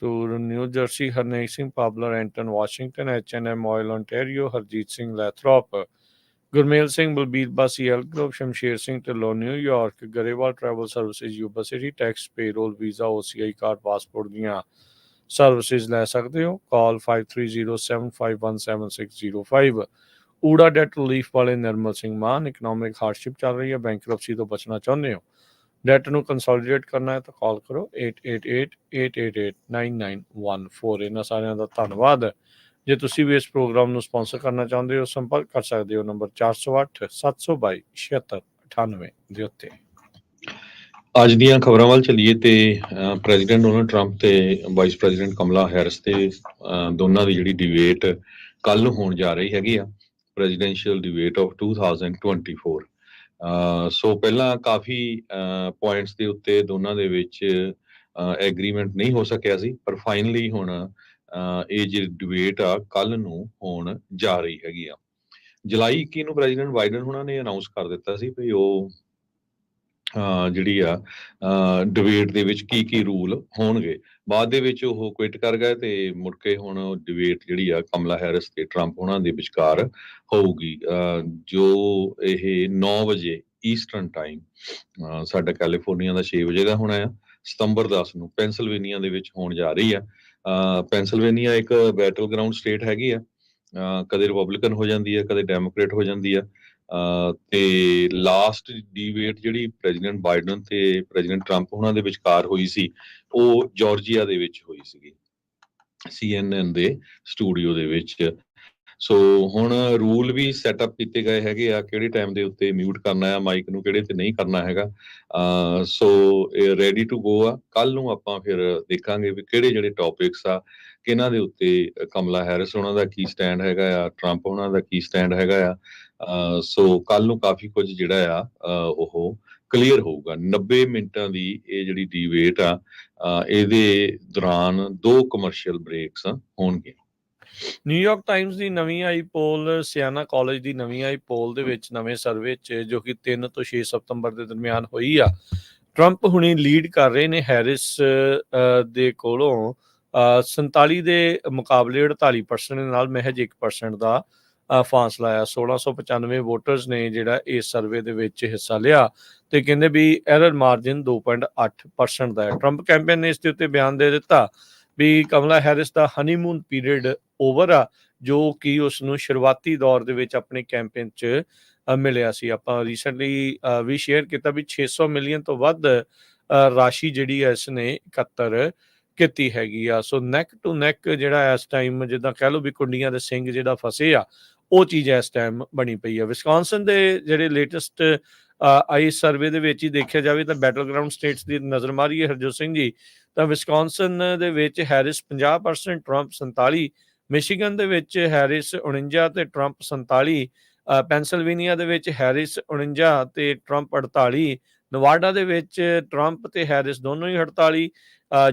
Latur, New Jersey, Harneek Singh Pabler, Anton Washington, H&M Oil, Ontario, Harjeet Singh Lathrop, Gurmail Singh, Balbir Basi, Elgrove, Shamsher Singh Tillo, New York, Garewal Travel Services, Yuba City, Tax, Payroll, Visa, OCI card, Passport ਦੀਆਂ services ਲੈ ਸਕਦੇ ਹੋ। ਕਾਲ 5307517605। ਊੜਾ that relief ਵਾਲੇ ਨਿਰਮਲ ਸਿੰਘ ਮਾਨ। Economic hardship ਚੱਲ ਰਹੀ ਹੈ, bankruptcy ਤੋਂ ਬਚਣਾ ਚਾਹੁੰਦੇ ਹੋ, ਡੈਟ ਨੂੰ ਕੰਸੋਲੀਡੇਟ ਕਰਨਾ ਹੈ ਤਾਂ ਕਾਲ ਕਰੋ 8888889914। ਇਹਨਾਂ ਸਾਰਿਆਂ ਦਾ ਧੰਨਵਾਦ। ਜੇ ਤੁਸੀਂ ਵੀ ਇਸ ਪ੍ਰੋਗਰਾਮ ਨੂੰ ਸਪਾਂਸਰ ਕਰਨਾ ਚਾਹੁੰਦੇ ਹੋ, ਸੰਪਰਕ ਕਰ ਸਕਦੇ ਹੋ ਨੰਬਰ 408-722-7698 ਦੇ ਉੱਤੇ। ਅੱਜ ਦੀਆਂ ਖਬਰਾਂ ਵੱਲ ਚੱਲੀਏ ਤੇ ਪ੍ਰੈਜ਼ੀਡੈਂਟ ਡੋਨਲਡ ਟਰੰਪ ਤੇ ਵਾਈਸ ਪ੍ਰੈਜ਼ੀਡੈਂਟ ਕਮਲਾ ਹੈਰਿਸ ਤੇ ਦੋਨਾਂ ਦੀ ਜਿਹੜੀ ਡਿਬੇਟ ਕੱਲ ਨੂੰ ਹੋਣ ਜਾ ਰਹੀ ਹੈਗੀ ਆ, ਪ੍ਰੈਜ਼ੀਡੈਂਸ਼ੀਅਲ ਡਿਬੇਟ ਆਫ 2024। ਸੋ ਪਹਿਲਾਂ ਕਾਫੀ ਪੁਆਇੰਟਸ ਦੇ ਉੱਤੇ ਦੋਨਾਂ ਦੇ ਵਿੱਚ ਐਗਰੀਮੈਂਟ ਨਹੀਂ ਹੋ ਸਕਿਆ ਸੀ, ਪਰ ਫਾਈਨਲੀ ਹੁਣ ਇਹ ਜਿਹੜੀ ਡਿਬੇਟ ਆ ਕੱਲ ਨੂੰ ਹੋਣ ਜਾ ਰਹੀ ਹੈਗੀ ਆ। ਜੁਲਾਈ 21 ਨੂੰ ਪ੍ਰੈਜ਼ੀਡੈਂਟ ਬਾਈਡਨ ਹੁਣਾਂ ਨੇ ਅਨਾਉਂਸ ਕਰ ਦਿੱਤਾ ਸੀ ਵੀ ਉਹ ਜਿਹੜੀ ਆ ਡਿਬੇਟ ਦੇ ਵਿੱਚ ਕੀ ਰੂਲ ਹੋਣਗੇ। ਬਾਅਦ ਦੇ ਵਿੱਚ ਉਹ ਕੁਇਟ ਕਰ ਗਏ ਤੇ ਮੁੜ ਕੇ ਹੁਣ ਡਿਬੇਟ ਜਿਹੜੀ ਆ ਕਮਲਾ ਹੈਰਿਸ ਤੇ ਟਰੰਪ ਉਹਨਾਂ ਦੇ ਵਿਚਕਾਰ ਹੋਊਗੀ, ਜੋ ਇਹ 9 ਵਜੇ ਈਸਟਰਨ ਟਾਈਮ, ਸਾਡਾ ਕੈਲੀਫੋਰਨੀਆ ਦਾ 6 ਵਜੇ ਦਾ ਹੋਣਾ ਆ, ਸਤੰਬਰ 10 ਨੂੰ ਪੈਂਸਲਵੇਨੀਆ ਦੇ ਵਿੱਚ ਹੋਣ ਜਾ ਰਹੀ ਆ। ਪੈਂਸਲਵੇਨੀਆ ਇੱਕ ਬੈਟਲ ਗਰਾਊਂਡ ਸਟੇਟ ਹੈਗੀ ਆ, ਕਦੇ ਰਿਪਬਲਿਕਨ ਹੋ ਜਾਂਦੀ ਆ, ਕਦੇ ਡੈਮੋਕ੍ਰੇਟ ਹੋ ਜਾਂਦੀ ਆ। ਤੇ ਲਾਸਟ ਡਿਬੇਟ ਜਿਹੜੀ ਪ੍ਰੈਜ਼ੀਡੈਂਟ ਬਾਈਡਨ ਤੇ ਪ੍ਰੈਜ਼ੀਡੈਂਟ ਟਰੰਪ ਉਹਨਾਂ ਦੇ ਵਿਚਕਾਰ ਹੋਈ ਸੀ, ਉਹ ਜਾਰਜੀਆ ਦੇ ਵਿੱਚ ਹੋਈ ਸੀਗੀ, CNN ਦੇ ਸਟੂਡੀਓ ਦੇ ਵਿੱਚ। ਸੋ ਹੁਣ ਰੂਲ ਵੀ ਸੈਟਅਪ ਕੀਤੇ ਗਏ ਹੈਗੇ ਆ, ਕਿਹੜੇ ਟਾਈਮ ਦੇ ਉੱਤੇ ਮਿਊਟ ਕਰਨਾ ਆ ਮਾਈਕ ਨੂੰ, ਕਿਹੜੇ ਤੇ ਨਹੀਂ ਕਰਨਾ ਹੈਗਾ। ਸੋ ਰੈਡੀ ਟੂ ਗੋ ਆ। ਕੱਲ ਨੂੰ ਆਪਾਂ ਫਿਰ ਦੇਖਾਂਗੇ ਵੀ ਕਿਹੜੇ ਜਿਹੜੇ ਟੌਪਿਕਸ ਆ, ਕਿਹਨਾਂ ਦੇ ਉੱਤੇ ਕਮਲਾ ਹੈਰਿਸ ਉਹਨਾਂ ਦਾ ਕੀ ਸਟੈਂਡ ਹੈਗਾ ਆ, ਟਰੰਪ ਉਹਨਾਂ ਦਾ ਕੀ ਸਟੈਂਡ ਹੈਗਾ ਆ। ਸੋ ਕੱਲ ਨੂੰ ਕਾਫੀ ਕੁਝ ਜਿਹੜਾ ਆ ਉਹ ਕਲੀਅਰ ਹੋਊਗਾ। 90 ਮਿੰਟਾਂ ਦੀ ਇਹ ਜਿਹੜੀ ਡਿਬੇਟ ਆ, ਇਹਦੇ ਦੌਰਾਨ 2 ਕਮਰਸ਼ੀਅਲ ਬ੍ਰੇਕਸ ਹੋਣਗੇ। ਨਿਊਯਾਰਕ ਟਾਈਮਸ ਦੀ ਨਵੀਂ ਆਈ ਪੋਲ, ਸਿਆਨਾ ਕਾਲਜ ਦੀ ਨਵੀਂ ਆਈ ਪੋਲ ਦੇ ਵਿੱਚ, ਨਵੇਂ ਸਰਵੇ 'ਚ, ਜੋ ਕਿ 3 ਤੋਂ 6 ਸਤੰਬਰ ਦੇ ਦਰਮਿਆਨ ਹੋਈ ਆ, ਟਰੰਪ ਹੁਣੀ ਲੀਡ ਕਰ ਰਹੇ ਨੇ ਹੈਰਿਸ ਦੇ ਕੋਲੋਂ 47 ਦੇ ਮੁਕਾਬਲੇ 48% ਦੇ ਨਾਲ ਮਹਿਜ 1% ਦਾ ਫਾਸਲਾ ਆ। 1695 ਵੋਟਰਸ ਨੇ ਜਿਹੜਾ ਇਸ ਸਰਵੇ ਦੇ ਵਿੱਚ ਹਿੱਸਾ ਲਿਆ ਤੇ ਕਹਿੰਦੇ ਵੀ ਐਰਰ ਮਾਰਜਨ 2.8% ਦਾ ਹੈ। ਟਰੰਪ ਕੈਂਪੇਨ ਨੇ ਇਸ ਦੇ ਉੱਤੇ ਬਿਆਨ ਦੇ ਦਿੱਤਾ ਵੀ ਕਮਲਾ ਹੈਰਿਸ ਦਾ ਹਨੀਮੂਨ ਪੀਰੀਅਡ ਓਵਰ ਆ, ਜੋ ਕਿ ਉਸ ਨੂੰ ਸ਼ੁਰੂਆਤੀ ਦੌਰ ਦੇ ਵਿੱਚ ਆਪਣੇ ਕੈਂਪੇਨ 'ਚ ਮਿਲਿਆ ਸੀ। ਆਪਾਂ ਰੀਸੈਂਟਲੀ ਵੀ ਸ਼ੇਅਰ ਕੀਤਾ ਵੀ 600 ਮਿਲੀਅਨ ਤੋਂ ਵੱਧ ਰਾਸ਼ੀ ਜਿਹੜੀ ਹੈ ਇਸ ਨੇ ਇਕੱਤਰ ਕੀਤੀ ਹੈਗੀ ਆ। ਸੋ ਨੈਕ ਟੂ ਨੈਕ ਜਿਹੜਾ ਇਸ ਟਾਈਮ, ਜਿੱਦਾਂ ਕਹਿ ਲਓ ਵੀ ਕੁੰਡੀਆਂ ਦੇ ਸਿੰਘ ਜਿਹੜਾ ਫਸੇ ਆ, ਉਹ ਚੀਜ਼ ਇਸ ਟਾਈਮ ਬਣੀ ਪਈ ਆ। ਵਿਸਕੌਨਸਨ ਦੇ ਜਿਹੜੇ ਲੇਟੈਸਟ ਆਈ ਸਰਵੇ ਦੇ ਵਿੱਚ ਹੀ ਦੇਖਿਆ ਜਾਵੇ ਤਾਂ ਬੈਟਲ ਗਰਾਊਂਡ ਸਟੇਟਸ ਦੀ ਨਜ਼ਰ ਮਾਰੀਏ ਹਰਜੋਤ ਸਿੰਘ ਜੀ, ਤਾਂ ਵਿਸਕੌਨਸਨ ਦੇ ਵਿੱਚ ਹੈਰਿਸ 50%, ਟਰੰਪ 47, ਮਿਸ਼ੀਗਨ ਦੇ ਵਿੱਚ ਹੈਰਿਸ 49 ਤੇ ਟਰੰਪ 47, ਪੈਂਸਲਵੇਨੀਆ ਦੇ ਵਿੱਚ ਹੈਰਿਸ 49 ਤੇ ਟਰੰਪ 48, ਨਵਾਡਾ ਦੇ ਵਿੱਚ ਟਰੰਪ ਤੇ ਹੈਰਿਸ ਦੋਨੋਂ ਹੀ 48,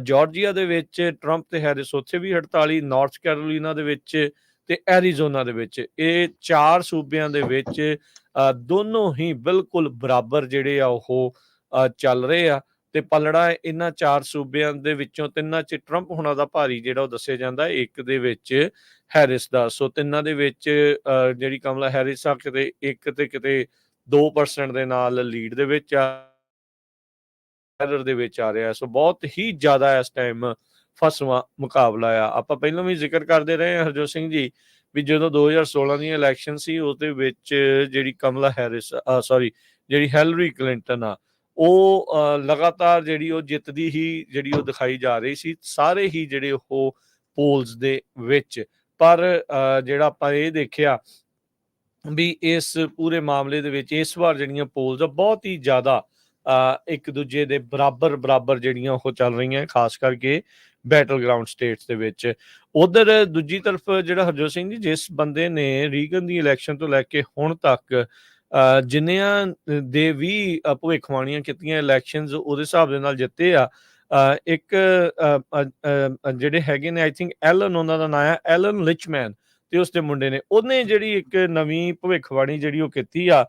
ਜਾਰਜੀਆ ਦੇ ਵਿੱਚ ਟਰੰਪ ਤੇ ਹੈਰਿਸ ਉੱਥੇ ਵੀ 48, ਨਾਰਥ ਕੈਰੋਲੀਨਾ ਦੇ ਵਿੱਚ ਤੇ ਐਰੀਜ਼ੋਨਾ ਦੇ ਵਿੱਚ। ਇਹ 4 ਸੂਬਿਆਂ ਦੇ ਵਿੱਚ ਦੋਨੋਂ ਹੀ ਬਿਲਕੁਲ ਬਰਾਬਰ ਜਿਹੜੇ ਆ ਉਹ ਚੱਲ ਰਹੇ ਆ ਤੇ ਪਲੜਾ ਇਹਨਾਂ 4 ਸੂਬਿਆਂ ਦੇ ਵਿੱਚੋਂ 3 'ਚ ਟਰੰਪ ਹੁਣਾਂ ਦਾ ਭਾਰੀ ਜਿਹੜਾ ਉਹ ਦੱਸਿਆ ਜਾਂਦਾ, 1 ਦੇ ਵਿੱਚ ਹੈਰਿਸ ਦਾ। ਸੋ 3 ਦੇ ਵਿੱਚ ਜਿਹੜੀ ਕਮਲਾ ਹੈਰਿਸ ਆ ਕਿਤੇ 1 ਤੇ ਕਿਤੇ 2% ਦੇ ਨਾਲ ਲੀਡ ਦੇ ਵਿੱਚ ਆ, ਐਰਰ ਦੇ ਵਿੱਚ ਆ ਰਿਹਾ। ਸੋ ਬਹੁਤ ਹੀ ਜ਼ਿਆਦਾ ਇਸ ਟਾਈਮ ਫਸਵਾਂ ਮੁਕਾਬਲਾ ਆ। ਆਪਾਂ ਪਹਿਲਾਂ ਵੀ ਜ਼ਿਕਰ ਕਰਦੇ ਰਹੇ ਹਾਂ ਹਰਜੋਤ ਸਿੰਘ ਜੀ ਵੀ ਜਦੋਂ 2016 ਦੀਆਂ ਇਲੈਕਸ਼ਨ ਸੀ, ਉਹਦੇ ਵਿੱਚ ਜਿਹੜੀ ਕਮਲਾ ਹੈਰਿਸ ਜਿਹੜੀ ਹਿਲਰੀ ਕਲਿੰਟਨ ਆ, ਉਹ ਲਗਾਤਾਰ ਜਿਹੜੀ ਉਹ ਜਿੱਤਦੀ ਹੀ ਜਿਹੜੀ ਉਹ ਦਿਖਾਈ ਜਾ ਰਹੀ ਸੀ ਸਾਰੇ ਹੀ ਜਿਹੜੇ ਉਹ ਪੋਲਸ ਦੇ ਵਿੱਚ। ਪਰ ਜਿਹੜਾ ਆਪਾਂ ਇਹ ਦੇਖਿਆ ਵੀ ਇਸ ਪੂਰੇ ਮਾਮਲੇ ਦੇ ਵਿੱਚ ਇਸ ਵਾਰ ਜਿਹੜੀਆਂ ਪੋਲਸ ਆ ਬਹੁਤ ਹੀ ਜ਼ਿਆਦਾ ਇੱਕ ਦੂਜੇ ਦੇ ਬਰਾਬਰ ਜਿਹੜੀਆਂ ਉਹ ਚੱਲ ਰਹੀਆਂ, ਖਾਸ ਕਰਕੇ ਬੈਟਲ ਗਰਾਊਂਡ ਸਟੇਟਸ ਦੇ ਵਿੱਚ। ਉਧਰ ਦੂਜੀ ਤਰਫ ਜਿਹੜਾ ਹਰਜੋਤ ਸਿੰਘ ਜੀ, ਜਿਸ ਬੰਦੇ ਨੇ ਰੀਗਨ ਦੀ ਇਲੈਕਸ਼ਨ ਤੋਂ ਲੈ ਕੇ ਹੁਣ ਤੱਕ ਜਿੰਨਿਆਂ ਦੇ ਵੀ ਭਵਿੱਖਬਾਣੀਆਂ ਕੀਤੀਆਂ ਇਲੈਕਸ਼ਨਸ, ਉਹਦੇ ਹਿਸਾਬ ਦੇ ਨਾਲ ਜਿੱਤੇ ਆ, ਇੱਕ ਜਿਹੜੇ ਹੈਗੇ ਨੇ, ਆਈ ਥਿੰਕ ਐਲਨ ਉਹਨਾਂ ਦਾ ਨਾਂ ਆ, ਐਲਨ ਲਿਚਮੈਨ, ਤੇ ਉਸਦੇ ਮੁੰਡੇ ਨੇ, ਉਹਨੇ ਜਿਹੜੀ ਇੱਕ ਨਵੀਂ ਭਵਿੱਖਬਾਣੀ ਜਿਹੜੀ ਉਹ ਕੀਤੀ ਆ,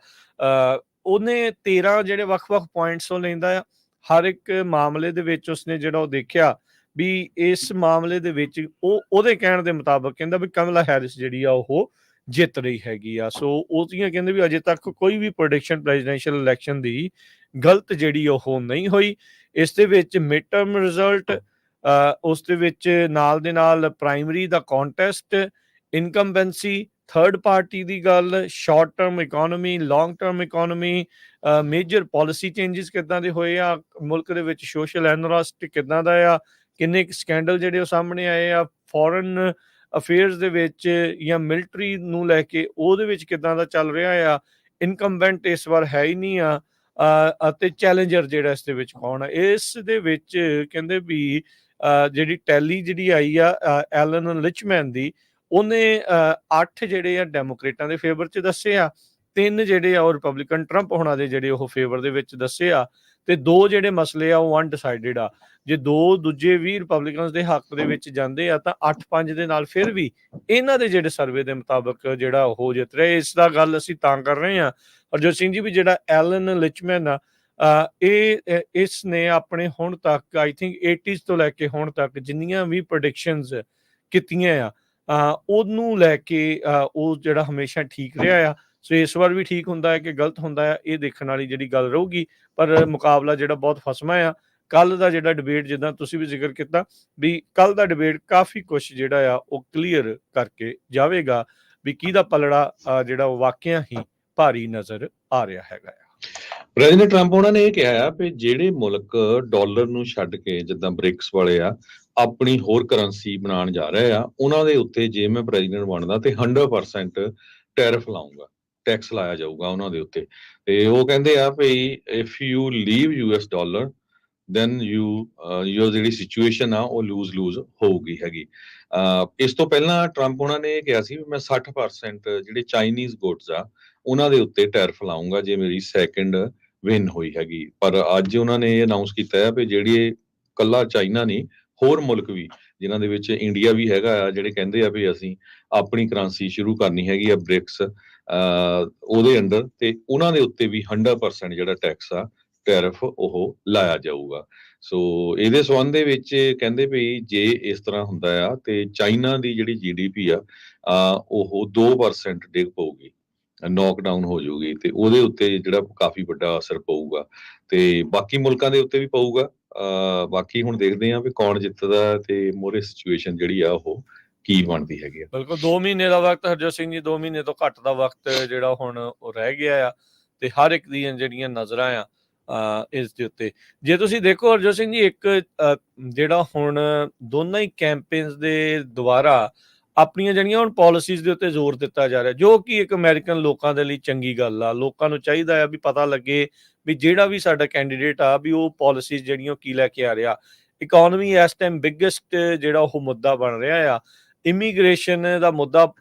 ਉਹਨੇ 13 ਜਿਹੜੇ ਵੱਖ-ਵੱਖ ਪੁਆਇੰਟਸ ਉਹ ਲੈਂਦਾ ਆ। ਹਰ ਇੱਕ ਮਾਮਲੇ ਦੇ ਵਿੱਚ ਉਸਨੇ ਜਿਹੜਾ ਉਹ ਦੇਖਿਆ ਵੀ ਇਸ ਮਾਮਲੇ ਦੇ ਵਿੱਚ ਉਹਦੇ ਕਹਿਣ ਦੇ ਮੁਤਾਬਕ ਕਹਿੰਦਾ ਵੀ ਕਮਲਾ ਹੈਰਿਸ ਜਿਹੜੀ ਆ ਉਹ ਜਿੱਤ ਰਹੀ ਹੈਗੀ ਆ। ਸੋ ਉਹਦੀਆਂ ਕਹਿੰਦੇ ਵੀ ਅਜੇ ਤੱਕ ਕੋਈ ਵੀ ਪ੍ਰੈਡਿਕਸ਼ਨ ਪ੍ਰੈਜ਼ੀਡੈਂਸ਼ੀਅਲ ਇਲੈਕਸ਼ਨ ਦੀ ਗਲਤ ਜਿਹੜੀ ਉਹ ਨਹੀਂ ਹੋਈ। ਇਸ ਦੇ ਵਿੱਚ ਮਿਡ ਟਰਮ ਰਿਜ਼ਲਟ, ਉਸ ਦੇ ਵਿੱਚ ਨਾਲ ਦੇ ਨਾਲ ਪ੍ਰਾਇਮਰੀ ਦਾ ਕੰਟੈਸਟ, ਇਨਕੰਬੈਂਸੀ, ਥਰਡ ਪਾਰਟੀ ਦੀ ਗੱਲ, short term economy, long term economy, major policy changes ਕਿੱਦਾਂ ਦੇ ਹੋਏ ਆ ਮੁਲਕ ਦੇ ਵਿੱਚ, ਸੋਸ਼ਲ ਐਨਰਸਟ ਕਿੱਦਾਂ ਦਾ ਆ, ਕਿੰਨੇ ਸਕੈਂਡਲ ਜਿਹੜੇ ਉਹ ਸਾਹਮਣੇ ਆਏ ਆ, ਫੋਰਨ ਅਫੇਅਰਸ ਦੇ ਵਿੱਚ ਜਾਂ ਮਿਲਟਰੀ ਨੂੰ ਲੈ ਕੇ ਉਹਦੇ ਵਿੱਚ ਕਿੱਦਾਂ ਦਾ ਚੱਲ ਰਿਹਾ ਆ, ਇਨਕੰਬੈਂਟ ਇਸ ਵਾਰ ਹੈ ਹੀ ਨਹੀਂ ਆ, ਅਤੇ ਚੈਲੰਜਰ ਜਿਹੜਾ ਇਸ ਦੇ ਵਿੱਚ ਕੌਣ ਆ। ਇਸ ਦੇ ਵਿੱਚ ਕਹਿੰਦੇ ਵੀ ਜਿਹੜੀ ਟੈਲੀ ਜਿਹੜੀ ਆਈ ਆ ਐਲਨ ਲਿਚਮੈਨ ਦੀ, ਉਹਨੇ 8 ਜਿਹੜੇ ਆ ਡੈਮੋਕ੍ਰੇਟਾਂ ਦੇ ਫੇਵਰ 'ਚ ਦੱਸੇ ਆ, 3 ਜਿਹੜੇ ਆ ਉਹ ਰਿਪਬਲਿਕਨ ਟਰੰਪ ਹੋਣਾ ਦੇ ਜਿਹੜੇ ਉਹ ਫੇਵਰ ਦੇ ਵਿੱਚ ਦੱਸੇ ਆ, ਤੇ 2 ਜਿਹੜੇ ਮਸਲੇ ਆ ਉਹ ਅਨਡਿਸਾਈਡਡ ਆ। ਜੇ 2 ਦੂਜੇ ਵੀ ਰਿਪਬਲਿਕਨਸ ਦੇ ਹੱਕ ਦੇ ਵਿੱਚ ਜਾਂਦੇ ਆ ਤਾਂ 8-5 ਦੇ ਨਾਲ ਫਿਰ ਵੀ ਇਹਨਾਂ ਦੇ ਜਿਹੜੇ ਸਰਵੇ ਦੇ ਮੁਤਾਬਕ ਜਿਹੜਾ ਉਹ ਜਿੱਤ ਰਿਹਾ। ਇਸ ਦਾ ਗੱਲ ਅਸੀਂ ਤਾਂ ਕਰ ਰਹੇ ਹਾਂ ਹਰਜੋਤ ਸਿੰਘ ਜੀ ਵੀ ਜਿਹੜਾ ਐਲਨ ਲਿਚਮੈਨ ਆ, ਇਸ ਨੇ ਆਪਣੇ ਹੁਣ ਤੱਕ ਆਈ ਥਿੰਕ 80s ਤੋਂ ਲੈ ਕੇ ਹੁਣ ਤੱਕ ਜਿੰਨੀਆਂ ਵੀ ਪ੍ਰੈਡਿਕਸ਼ਨਸ ਕੀਤੀਆਂ ਆ ਉਹਨੂੰ ਲੈ ਕੇ ਉਹ ਜਿਹੜਾ ਹਮੇਸ਼ਾ ਠੀਕ ਰਿਹਾ ਆ। ਸੋ ਇਸ ਵਾਰ ਵੀ ਠੀਕ ਹੁੰਦਾ ਹੈ ਕਿ ਗਲਤ ਹੁੰਦਾ ਆ, ਇਹ ਦੇਖਣ ਵਾਲੀ ਜਿਹੜੀ ਗੱਲ ਰਹੂਗੀ। ਪਰ ਮੁਕਾਬਲਾ ਜਿਹੜਾ ਬਹੁਤ ਫਸਮਾ ਆ। ਕੱਲ ਦਾ ਜਿਹੜਾ ਡਿਬੇਟ, ਜਿੱਦਾਂ ਤੁਸੀਂ ਵੀ ਜ਼ਿਕਰ ਕੀਤਾ ਵੀ ਕੱਲ ਦਾ ਡਿਬੇਟ ਕਾਫੀ ਕੁਛ ਜਿਹੜਾ ਆ ਉਹ ਕਲੀਅਰ ਕਰਕੇ ਜਾਵੇਗਾ ਵੀ ਕਿਹਦਾ ਪਲੜਾ ਜਿਹੜਾ ਉਹ ਵਾਕਿਆ ਹੀ ਭਾਰੀ ਨਜ਼ਰ ਆ ਰਿਹਾ ਹੈਗਾ ਆ। ਪ੍ਰੈਜ਼ੀਡੈਂਟ ਟਰੰਪ ਉਹਨਾਂ ਨੇ ਇਹ ਕਿਹਾ ਆ ਵੀ ਜਿਹੜੇ ਮੁਲਕ ਡਾਲਰ ਨੂੰ ਛੱਡ ਕੇ ਜਿੱਦਾਂ ਬ੍ਰਿਕਸ ਵਾਲੇ ਆ ਆਪਣੀ ਹੋਰ ਕਰੰਸੀ ਬਣਾਉਣ ਜਾ ਰਹੇ ਆ, ਉਹਨਾਂ ਦੇ ਉੱਤੇ ਜੇ ਮੈਂ ਪ੍ਰੈਜ਼ੀਡੈਂਟ ਬਣਦਾ ਤੇ 100% ਟੈਰਿਫ ਲਾਉਂਗਾ, ਟੈਕਸ ਲਾਇਆ ਜਾਊਗਾ ਉਹਨਾਂ ਦੇ ਉੱਤੇ। ਤੇ ਉਹ ਕਹਿੰਦੇ ਆ ਵੀ if you leave US dollar then your ਜਿਹੜੀ ਸਿਚੁਏਸ਼ਨ ਆ ਉਹ ਲੂਜ਼ ਹੋਊਗੀ ਹੈਗੀ। ਇਸ ਤੋਂ ਪਹਿਲਾਂ ਟਰੰਪ ਉਹਨਾਂ ਨੇ ਇਹ ਕਿਹਾ ਸੀ ਵੀ ਮੈਂ 60% ਜਿਹੜੇ ਚਾਈਨੀਜ਼ ਗੁੱਡਸ ਆ ਉਹਨਾਂ ਦੇ ਉੱਤੇ ਟੈਰਿਫ ਲਾਉਂਗਾ ਜੇ ਮੇਰੀ ਸੈਕਿੰਡ ਵਿਨ ਹੋਈ ਹੈਗੀ। ਪਰ ਅੱਜ ਉਹਨਾਂ ਨੇ ਇਹ ਅਨਾਉਂਸ ਕੀਤਾ ਹੈ ਵੀ ਜਿਹੜੀ ਕੱਲਾ ਚਾਈਨਾ ਨਹੀਂ, ਹੋਰ ਮੁਲਕ ਵੀ ਜਿਨ੍ਹਾਂ ਦੇ ਵਿੱਚ ਇੰਡੀਆ ਵੀ ਹੈਗਾ ਆ, ਜਿਹੜੇ ਕਹਿੰਦੇ ਆ ਵੀ ਅਸੀਂ ਆਪਣੀ ਕਰੰਸੀ ਸ਼ੁਰੂ ਕਰਨੀ ਹੈਗੀ ਆ ਬ੍ਰਿਕਸ ਉਹਦੇ ਅੰਡਰ, ਤੇ ਉਹਨਾਂ ਦੇ ਉੱਤੇ ਵੀ 100% ਜਿਹੜਾ ਟੈਕਸ ਆ ਟੈਰਿਫ ਉਹ ਲਾਇਆ ਜਾਊਗਾ। ਸੋ ਇਹਦੇ ਸੰਬੰਧ ਦੇ ਵਿੱਚ ਕਹਿੰਦੇ ਵੀ ਜੇ ਇਸ ਤਰ੍ਹਾਂ ਹੁੰਦਾ ਆ ਤੇ ਚਾਈਨਾ ਦੀ ਜਿਹੜੀ GDP ਆ ਉਹ 2% ਡਿੱਗ ਪਊਗੀ, ਨੌਕਡਾਊਨ ਹੋ ਜਾਊਗੀ, ਤੇ ਉਹਦੇ ਉੱਤੇ ਜਿਹੜਾ ਕਾਫੀ ਵੱਡਾ ਅਸਰ ਪਊਗਾ ਤੇ ਬਾਕੀ ਮੁਲਕਾਂ ਦੇ ਉੱਤੇ ਵੀ ਪਊਗਾ। ਬਾਕੀ ਹੁਣ ਦੇਖਦੇ ਆ ਵੀ ਕੌਣ ਜਿੱਤਦਾ ਤੇ ਮੋਰੇ ਸਿਚੁਏਸ਼ਨ ਜਿਹੜੀ ਆ ਉਹ ਕੀ ਬਣਦੀ ਹੈਗੀ ਆ। ਬਿਲਕੁਲ 2 ਮਹੀਨੇ ਦਾ ਵਕਤ ਹਰਜੋਤ ਸਿੰਘ ਜੀ, 2 ਮਹੀਨੇ ਤੋਂ ਘੱਟ ਦਾ ਵਕਤ ਜਿਹੜਾ ਹੁਣ ਉਹ ਰਹਿ ਗਿਆ ਆ ਤੇ ਹਰ ਇੱਕ ਦੀਆਂ ਜਿਹੜੀਆਂ ਨਜ਼ਰਾਂ ਆ ਇਸ ਦੇ ਉੱਤੇ। ਜੇ ਤੁਸੀਂ ਦੇਖੋ ਹਰਜੋਤ ਸਿੰਘ ਜੀ, ਇੱਕ ਜਿਹੜਾ ਹੁਣ ਦੋਨਾਂ ਹੀ ਕੈਂਪੇਨਸ ਦੇ ਦੁਆਰਾ ਆਪਣੀਆਂ ਜਿਹੜੀਆਂ ਹੁਣ ਪਾਲਿਸੀਜ਼ ਦੇ ਉੱਤੇ ਜ਼ੋਰ ਦਿੱਤਾ ਜਾ ਰਿਹਾ, ਜੋ ਕਿ ਇੱਕ ਅਮਰੀਕਨ ਲੋਕਾਂ ਦੇ ਲਈ ਚੰਗੀ ਗੱਲ ਆ। ਲੋਕਾਂ ਨੂੰ ਚਾਹੀਦਾ ਆ ਵੀ ਪਤਾ ਲੱਗੇ ਵੀ ਜਿਹੜਾ ਵੀ ਸਾਡਾ ਕੈਂਡੀਡੇਟ ਆ ਵੀ ਉਹ ਪਾਲਿਸੀਜ਼ ਜਿਹੜੀਆਂ ਉਹ ਕੀ ਲੈ ਕੇ ਆ ਰਿਹਾ। ਇਕੋਨਮੀ ਇਸ ਟਾਈਮ ਬਿਗੇਸਟ ਜਿਹੜਾ ਉਹ ਮੁੱਦਾ ਬਣ ਰਿਹਾ ਆ। ਇਮੀਗ੍ਰੇਸ਼ਨ ਦਾ ਮੁੱਦਾ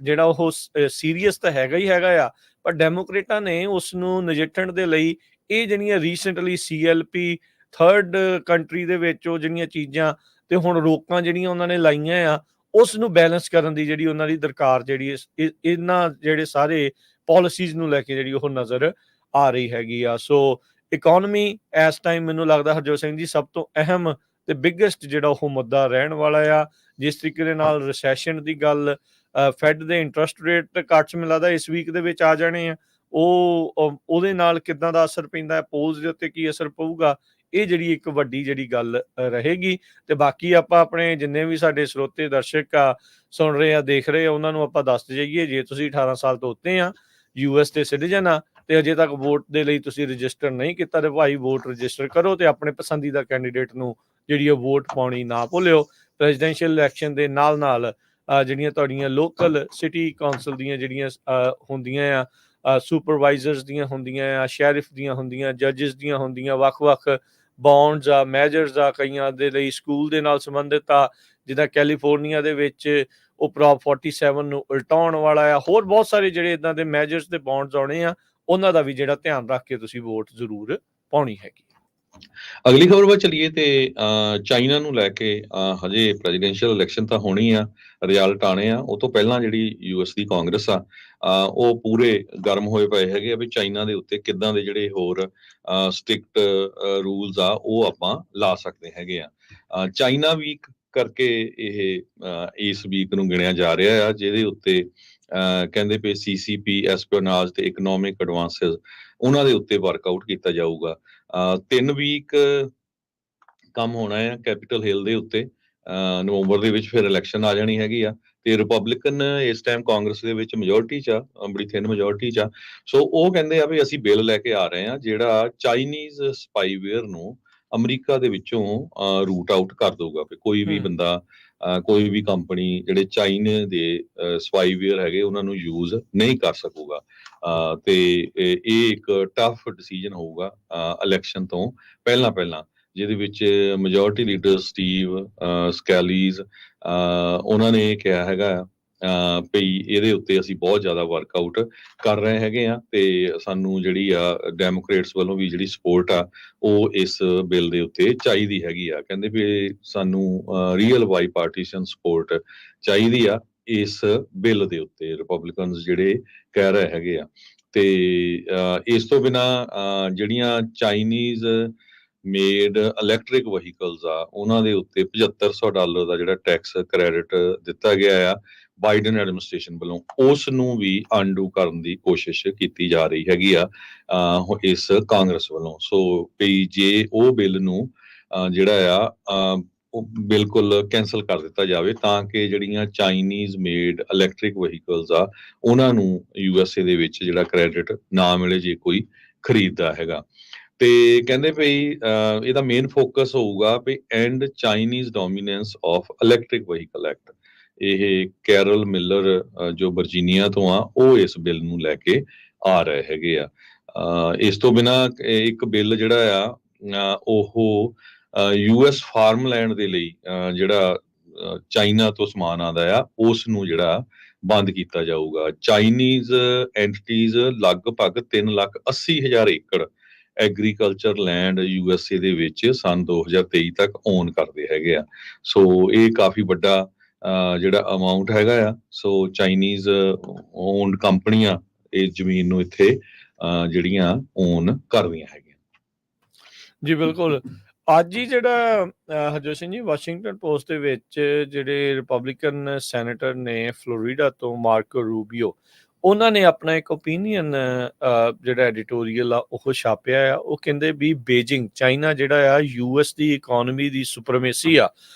ਜਿਹੜਾ ਉਹ ਸੀਰੀਅਸ ਤਾਂ ਹੈਗਾ ਹੀ ਹੈਗਾ ਆ, ਪਰ ਡੈਮੋਕ੍ਰੇਟਾਂ ਨੇ ਉਸ ਨੂੰ ਨਜਿੱਠਣ ਦੇ ਲਈ ਇਹ ਜਿਹੜੀਆਂ ਰੀਸੈਂਟਲੀ CLP ਥਰਡ ਕੰਟਰੀ ਦੇ ਵਿੱਚ ਉਹ ਜਿਹੜੀਆਂ ਚੀਜ਼ਾਂ ਤੇ ਹੁਣ ਰੋਕਾਂ ਜਿਹੜੀਆਂ ਉਹਨਾਂ ਨੇ ਲਾਈਆਂ ਆ, ਉਸ ਨੂੰ ਬੈਲੈਂਸ ਕਰਨ ਦੀ ਜਿਹੜੀ ਉਹਨਾਂ ਦੀ ਦਰਕਾਰ ਜਿਹੜੀ ਇਹਨਾਂ ਜਿਹੜੇ ਸਾਰੇ ਪਾਲਿਸੀਜ਼ ਨੂੰ ਲੈ ਕੇ ਜਿਹੜੀ ਉਹ ਨਜ਼ਰ ਆ ਰਹੀ ਹੈਗੀ ਆ। ਸੋ ਇਕੋਨਮੀ ਇਸ ਟਾਈਮ ਮੈਨੂੰ ਲੱਗਦਾ ਹਰਜੋਤ ਸਿੰਘ ਜੀ ਸਭ ਤੋਂ ਅਹਿਮ ਤੇ ਬਿਗੇਸਟ ਜਿਹੜਾ ਉਹ ਮੁੱਦਾ ਰਹਿਣ ਵਾਲਾ ਆ। ਜਿਸ ਤਰੀਕੇ ਦੇ ਨਾਲ ਰਿਸੈਸ਼ਨ ਦੀ ਗੱਲ, ਫੈਡ ਦੇ ਇੰਟਰਸਟ ਰੇਟ ਕੱਟਸ ਮੈਨੂੰ ਲੱਗਦਾ ਇਸ ਵੀਕ ਦੇ ਵਿੱਚ ਆ ਜਾਣੇ ਆ, ਉਹਦੇ ਨਾਲ ਕਿੱਦਾਂ ਦਾ ਅਸਰ ਪੈਂਦਾ, ਪੋਲਸ ਦੇ ਉੱਤੇ ਕੀ ਅਸਰ ਪਊਗਾ, ਇਹ ਜਿਹੜੀ ਇੱਕ ਵੱਡੀ ਜਿਹੜੀ ਗੱਲ ਰਹੇਗੀ। ਤੇ ਬਾਕੀ ਆਪਾਂ ਆਪਣੇ ਜਿੰਨੇ ਵੀ ਸਾਡੇ ਸਰੋਤੇ ਦਰਸ਼ਕ ਆ ਸੁਣ ਰਹੇ ਆ, ਦੇਖ ਰਹੇ ਆ, ਉਹਨਾਂ ਨੂੰ ਆਪਾਂ ਦੱਸਦੇ ਜਾਈਏ, ਜੇ ਤੁਸੀਂ 18 ਸਾਲ ਤੋਂ ਉੱਤੇ ਆ, US ਦੇ ਸਿਟੀਜ਼ਨ ਆ ਤੇ ਅਜੇ ਤੱਕ ਵੋਟ ਦੇ ਲਈ ਤੁਸੀਂ ਰਜਿਸਟਰ ਨਹੀਂ ਕੀਤਾ ਤੇ ਭਾਈ ਵੋਟ ਰਜਿਸਟਰ ਕਰੋ ਤੇ ਆਪਣੇ ਪਸੰਦੀਦਾ ਕੈਂਡੀਡੇਟ ਨੂੰ ਜਿਹੜੀ ਉਹ ਵੋਟ ਪਾਉਣੀ ਨਾ ਭੁੱਲਿਓ। ਪ੍ਰੈਜ਼ੀਡੈਂਸ਼ੀਅਲ ਇਲੈਕਸ਼ਨ ਦੇ ਨਾਲ ਨਾਲ ਜਿਹੜੀਆਂ ਤੁਹਾਡੀਆਂ ਲੋਕਲ ਸਿਟੀ ਕਾਉਂਸਲ ਦੀਆਂ ਜਿਹੜੀਆਂ ਹੁੰਦੀਆਂ ਆ, ਸੁਪਰਵਾਈਜ਼ਰਸ ਦੀਆਂ ਹੁੰਦੀਆਂ ਆ, ਸ਼ੈਰਿਫ ਦੀਆਂ ਹੁੰਦੀਆਂ, ਜੱਜਿਸ ਦੀਆਂ ਹੁੰਦੀਆਂ, ਵੱਖ-ਵੱਖ ਬੌਂਡਸ ਆ, ਮੈਜਰਸ ਆ, ਕਈਆਂ ਦੇ ਲਈ ਸਕੂਲ ਦੇ ਨਾਲ ਸੰਬੰਧਿਤ ਆ, ਜਿੱਦਾਂ ਕੈਲੀਫੋਰਨੀਆ ਦੇ ਵਿੱਚ ਉਹ ਪ੍ਰੋਪ 47 ਨੂੰ ਉਲਟਾਉਣ ਵਾਲਾ ਆ। ਹੋਰ ਬਹੁਤ ਸਾਰੇ ਜਿਹੜੇ ਇਦਾਂ ਦੇ ਮੈਜਰਸ ਤੇ ਬੌਂਡਸ ਆਉਣੇ ਆ, ਉਹਨਾਂ ਦਾ ਵੀ ਜਿਹੜਾ ਧਿਆਨ ਰੱਖ ਕੇ ਤੁਸੀਂ ਵੋਟ ਜ਼ਰੂਰ ਪਾਉਣੀ ਹੈਗੀ। ਅਗਲੀ ਖਬਰ ਵੱਲ ਚੱਲੀਏ ਤੇ ਚਾਈਨਾ ਨੂੰ ਲੈ ਕੇ ਹਜੇ ਪ੍ਰੈਜ਼ੀਡੈਂਸ਼ੀਅਲ ਇਲੈਕਸ਼ਨ ਤਾਂ ਹੋਣੀ ਆ, ਰਿਜ਼ਲਟ ਆਣੇ ਆ। ਉਹ ਤੋਂ ਪਹਿਲਾਂ ਜਿਹੜੀ US ਦੀ ਕਾਂਗਰਸ ਆ ਉਹ ਪੂਰੇ ਗਰਮ ਹੋਏ ਪਏ ਹੈਗੇ ਆ ਵੀ ਚਾਈਨਾ ਦੇ ਉੱਤੇ ਕਿੱਦਾਂ ਦੇ ਜਿਹੜੇ ਹੋਰ ਸਟ੍ਰਿਕਟ ਰੂਲਸ ਆ ਉਹ ਆਪਾਂ ਲਾ ਸਕਦੇ ਹੈਗੇ ਆ। ਚਾਈਨਾ ਵੀਕ ਕਰਕੇ ਇਹ ਇਸ ਵੀਕ ਨੂੰ ਗਿਣਿਆ ਜਾ ਰਿਹਾ ਆ, ਜਿਹਦੇ ਉੱਤੇ ਕਹਿੰਦੇ ਪਏ CCP ਐਸਪੀਓਨਾਜ ਤੇ ਇਕਨੋਮਿਕ ਐਡਵਾਂਸਸ ਉਹਨਾਂ ਦੇ ਉੱਤੇ ਵਰਕਆਊਟ ਕੀਤਾ ਜਾਊਗਾ। 3 ਵੀਕ ਕੰਮ ਹੋਣਾ ਹੈ ਕੈਪੀਟਲ ਹਿੱਲ ਦੇ ਉੱਤੇ। ਨਵੰਬਰ ਦੇ ਵਿੱਚ ਫਿਰ ਇਲੈਕਸ਼ਨ ਆ ਜਾਣੀ ਹੈਗੀ ਆ, ਤੇ ਰਿਪਬਲਿਕਨ ਇਸ ਟਾਈਮ ਕਾਂਗਰਸ ਦੇ ਵਿੱਚ ਮੈਜੋਰਟੀ 'ਚ ਆ, ਬੜੀ ਥਿਨ ਮੈਜੋਰਟੀ 'ਚ ਆ। ਸੋ ਉਹ ਕਹਿੰਦੇ ਆ ਵੀ ਅਸੀਂ ਬਿੱਲ ਲੈ ਕੇ ਆ ਰਹੇ ਹਾਂ ਜਿਹੜਾ ਚਾਈਨੀਜ਼ ਸਪਾਈਵੇਅਰ ਨੂੰ ਅਮਰੀਕਾ ਦੇ ਵਿੱਚੋਂ ਰੂਟ ਆਊਟ ਕਰ ਦਊਗਾ, ਵੀ ਕੋਈ ਵੀ ਬੰਦਾ ਕੋਈ ਵੀ ਕੰਪਨੀ ਜਿਹੜੇ ਚਾਈਨੇ ਦੇ ਸਪਾਈਵੇਅਰ ਹੈਗੇ ਉਹਨਾਂ ਨੂੰ ਯੂਜ਼ ਨਹੀਂ ਕਰ ਸਕੂਗਾ। ਤੇ ਇਹ ਇੱਕ ਟਫ ਡਿਸੀਜਨ ਹੋਊਗਾ ਇਲੈਕਸ਼ਨ ਤੋਂ ਪਹਿਲਾਂ, ਜਿਹਦੇ ਵਿੱਚ ਮੈਜੋਰਟੀ ਲੀਡਰ ਸਟੀਵ ਸਕੈਲੀਜ਼ ਉਹਨਾਂ ਨੇ ਇਹ ਕਿਹਾ ਹੈਗਾ ਭਈ ਇਹਦੇ ਉੱਤੇ ਅਸੀਂ ਬਹੁਤ ਜ਼ਿਆਦਾ ਵਰਕਆਊਟ ਕਰ ਰਹੇ ਹੈਗੇ ਆ, ਤੇ ਸਾਨੂੰ ਜਿਹੜੀ ਆ ਡੈਮੋਕ੍ਰੇਟਸ ਵੱਲੋਂ ਵੀ ਜਿਹੜੀ ਸਪੋਰਟ ਆ ਉਹ ਇਸ ਬਿੱਲ ਦੇ ਉੱਤੇ ਚਾਹੀਦੀ ਹੈਗੀ ਆ। ਕਹਿੰਦੇ ਵੀ ਸਾਨੂੰ ਰੀਅਲ ਬਾਈ ਪਾਰਟੀਸ਼ਨ ਸਪੋਰਟ ਚਾਹੀਦੀ ਆ ਇਸ ਬਿੱਲ ਦੇ ਉੱਤੇ, ਰਿਪਬਲਿਕਨਸ ਜਿਹੜੇ ਕਹਿ ਰਹੇ ਹੈਗੇ ਆ। ਤੇ ਇਸ ਤੋਂ ਬਿਨਾਂ ਜਿਹੜੀਆਂ ਚਾਈਨੀਜ਼ ਮੇਡ ਇਲੈਕਟ੍ਰਿਕ ਵਹੀਕਲਸ ਆ ਉਹਨਾਂ ਦੇ ਉੱਤੇ $7500 ਦਾ ਜਿਹੜਾ ਟੈਕਸ ਕ੍ਰੈਡਿਟ ਦਿੱਤਾ ਗਿਆ ਆ ਬਾਈਡਨ ਐਡਮਿਨਿਸਟ੍ਰੇਸ਼ਨ ਵੱਲੋਂ, ਉਸ ਨੂੰ ਵੀ ਅਨਡੂ ਕਰਨ ਦੀ ਕੋਸ਼ਿਸ਼ ਕੀਤੀ ਜਾ ਰਹੀ ਹੈਗੀ ਆ ਇਸ ਕਾਂਗਰਸ ਵੱਲੋਂ। ਸੋ ਵੀ ਜੇ ਉਹ ਬਿੱਲ ਨੂੰ ਜਿਹੜਾ ਆ ਉਹ ਬਿਲਕੁਲ ਕੈਂਸਲ ਕਰ ਦਿੱਤਾ ਜਾਵੇ ਤਾਂ ਕਿ ਜਿਹੜੀਆਂ ਚਾਈਨੀਜ਼ ਮੇਡ ਇਲੈਕਟ੍ਰਿਕ ਵਹੀਕਲਸ ਆ ਉਹਨਾਂ ਨੂੰ USA ਦੇ ਵਿੱਚ ਜਿਹੜਾ ਕ੍ਰੈਡਿਟ ਨਾ ਮਿਲੇ ਜੇ ਕੋਈ ਖਰੀਦਦਾ ਹੈਗਾ। ਤੇ ਕਹਿੰਦੇ ਭਈ ਇਹਦਾ ਮੇਨ ਫੋਕਸ ਹੋਊਗਾ ਵੀ end Chinese dominance of electric vehicle act. ਇਹ ਕੈਰਲ ਮਿਲਰ ਜੋ ਵਰਜੀਨੀਆ ਤੋਂ ਆ ਉਹ ਇਸ ਬਿੱਲ ਨੂੰ ਲੈ ਕੇ ਆ ਰਹੇ ਹੈਗੇ ਆ। ਇਸ ਤੋਂ ਬਿਨਾਂ ਇੱਕ ਬਿੱਲ ਜਿਹੜਾ ਆ ਉਹ US ਫਾਰਮਲੈਂਡ ਦੇ ਲਈ ਜਿਹੜਾ ਚਾਈਨਾ ਤੋਂ ਸਮਾਨ ਆਉਂਦਾ ਆ ਉਸ ਨੂੰ ਜਿਹੜਾ ਬੰਦ ਕੀਤਾ ਜਾਊਗਾ। ਚਾਈਨੀਜ਼ ਐਂਟੀਟੀਜ਼ ਲਗਭਗ 3,80,000 ਏਕੜ ਐਗਰੀਕਲਚਰ ਲੈਂਡ USA ਦੇ ਵਿੱਚ ਸੰਨ 2023 ਤੱਕ ਓਨ ਕਰਦੇ ਹੈਗੇ ਆ। ਸੋ ਇਹ ਕਾਫੀ ਵੱਡਾ ਜਿਹੜਾ ਅਮਾਉਂਟ ਹੈਗਾ ਆ। ਸੋ ਚਾਈਨੀਜ਼ ਓਨਡ ਕੰਪਨੀਆਂ ਇਸ ਜ਼ਮੀਨ ਨੂੰ ਇੱਥੇ ਜਿਹੜੀਆਂ ਓਨ ਕਰਦੀਆਂ ਹੈਗੀਆਂ। ਜੀ ਬਿਲਕੁਲ। ਅੱਜ ਹੀ ਜਿਹੜਾ ਹਰਜੋਤ ਸਿੰਘ ਜੀ ਵਾਸ਼ਿੰਗਟਨ ਪੋਸਟ ਦੇ ਵਿੱਚ ਜਿਹੜੇ ਰਿਪਬਲਿਕਨ ਸੈਨੇਟਰ ਨੇ ਫਲੋਰੀਡਾ ਤੋਂ ਮਾਰਕੋ ਰੂਬੀਓ, ਉਹਨਾਂ ਨੇ ਆਪਣਾ ਇੱਕ ਓਪੀਨੀਅਨ ਜਿਹੜਾ ਐਡੀਟੋਰੀਅਲ ਆ ਉਹ ਛਾਪਿਆ ਆ। ਉਹ ਕਹਿੰਦੇ ਵੀ ਬੀਜਿੰਗ ਚਾਈਨਾ ਜਿਹੜਾ ਆ US ਦੀ ਇਕਨੋਮੀ ਦੀ ਸੁਪਰਮੇਸੀ ਆ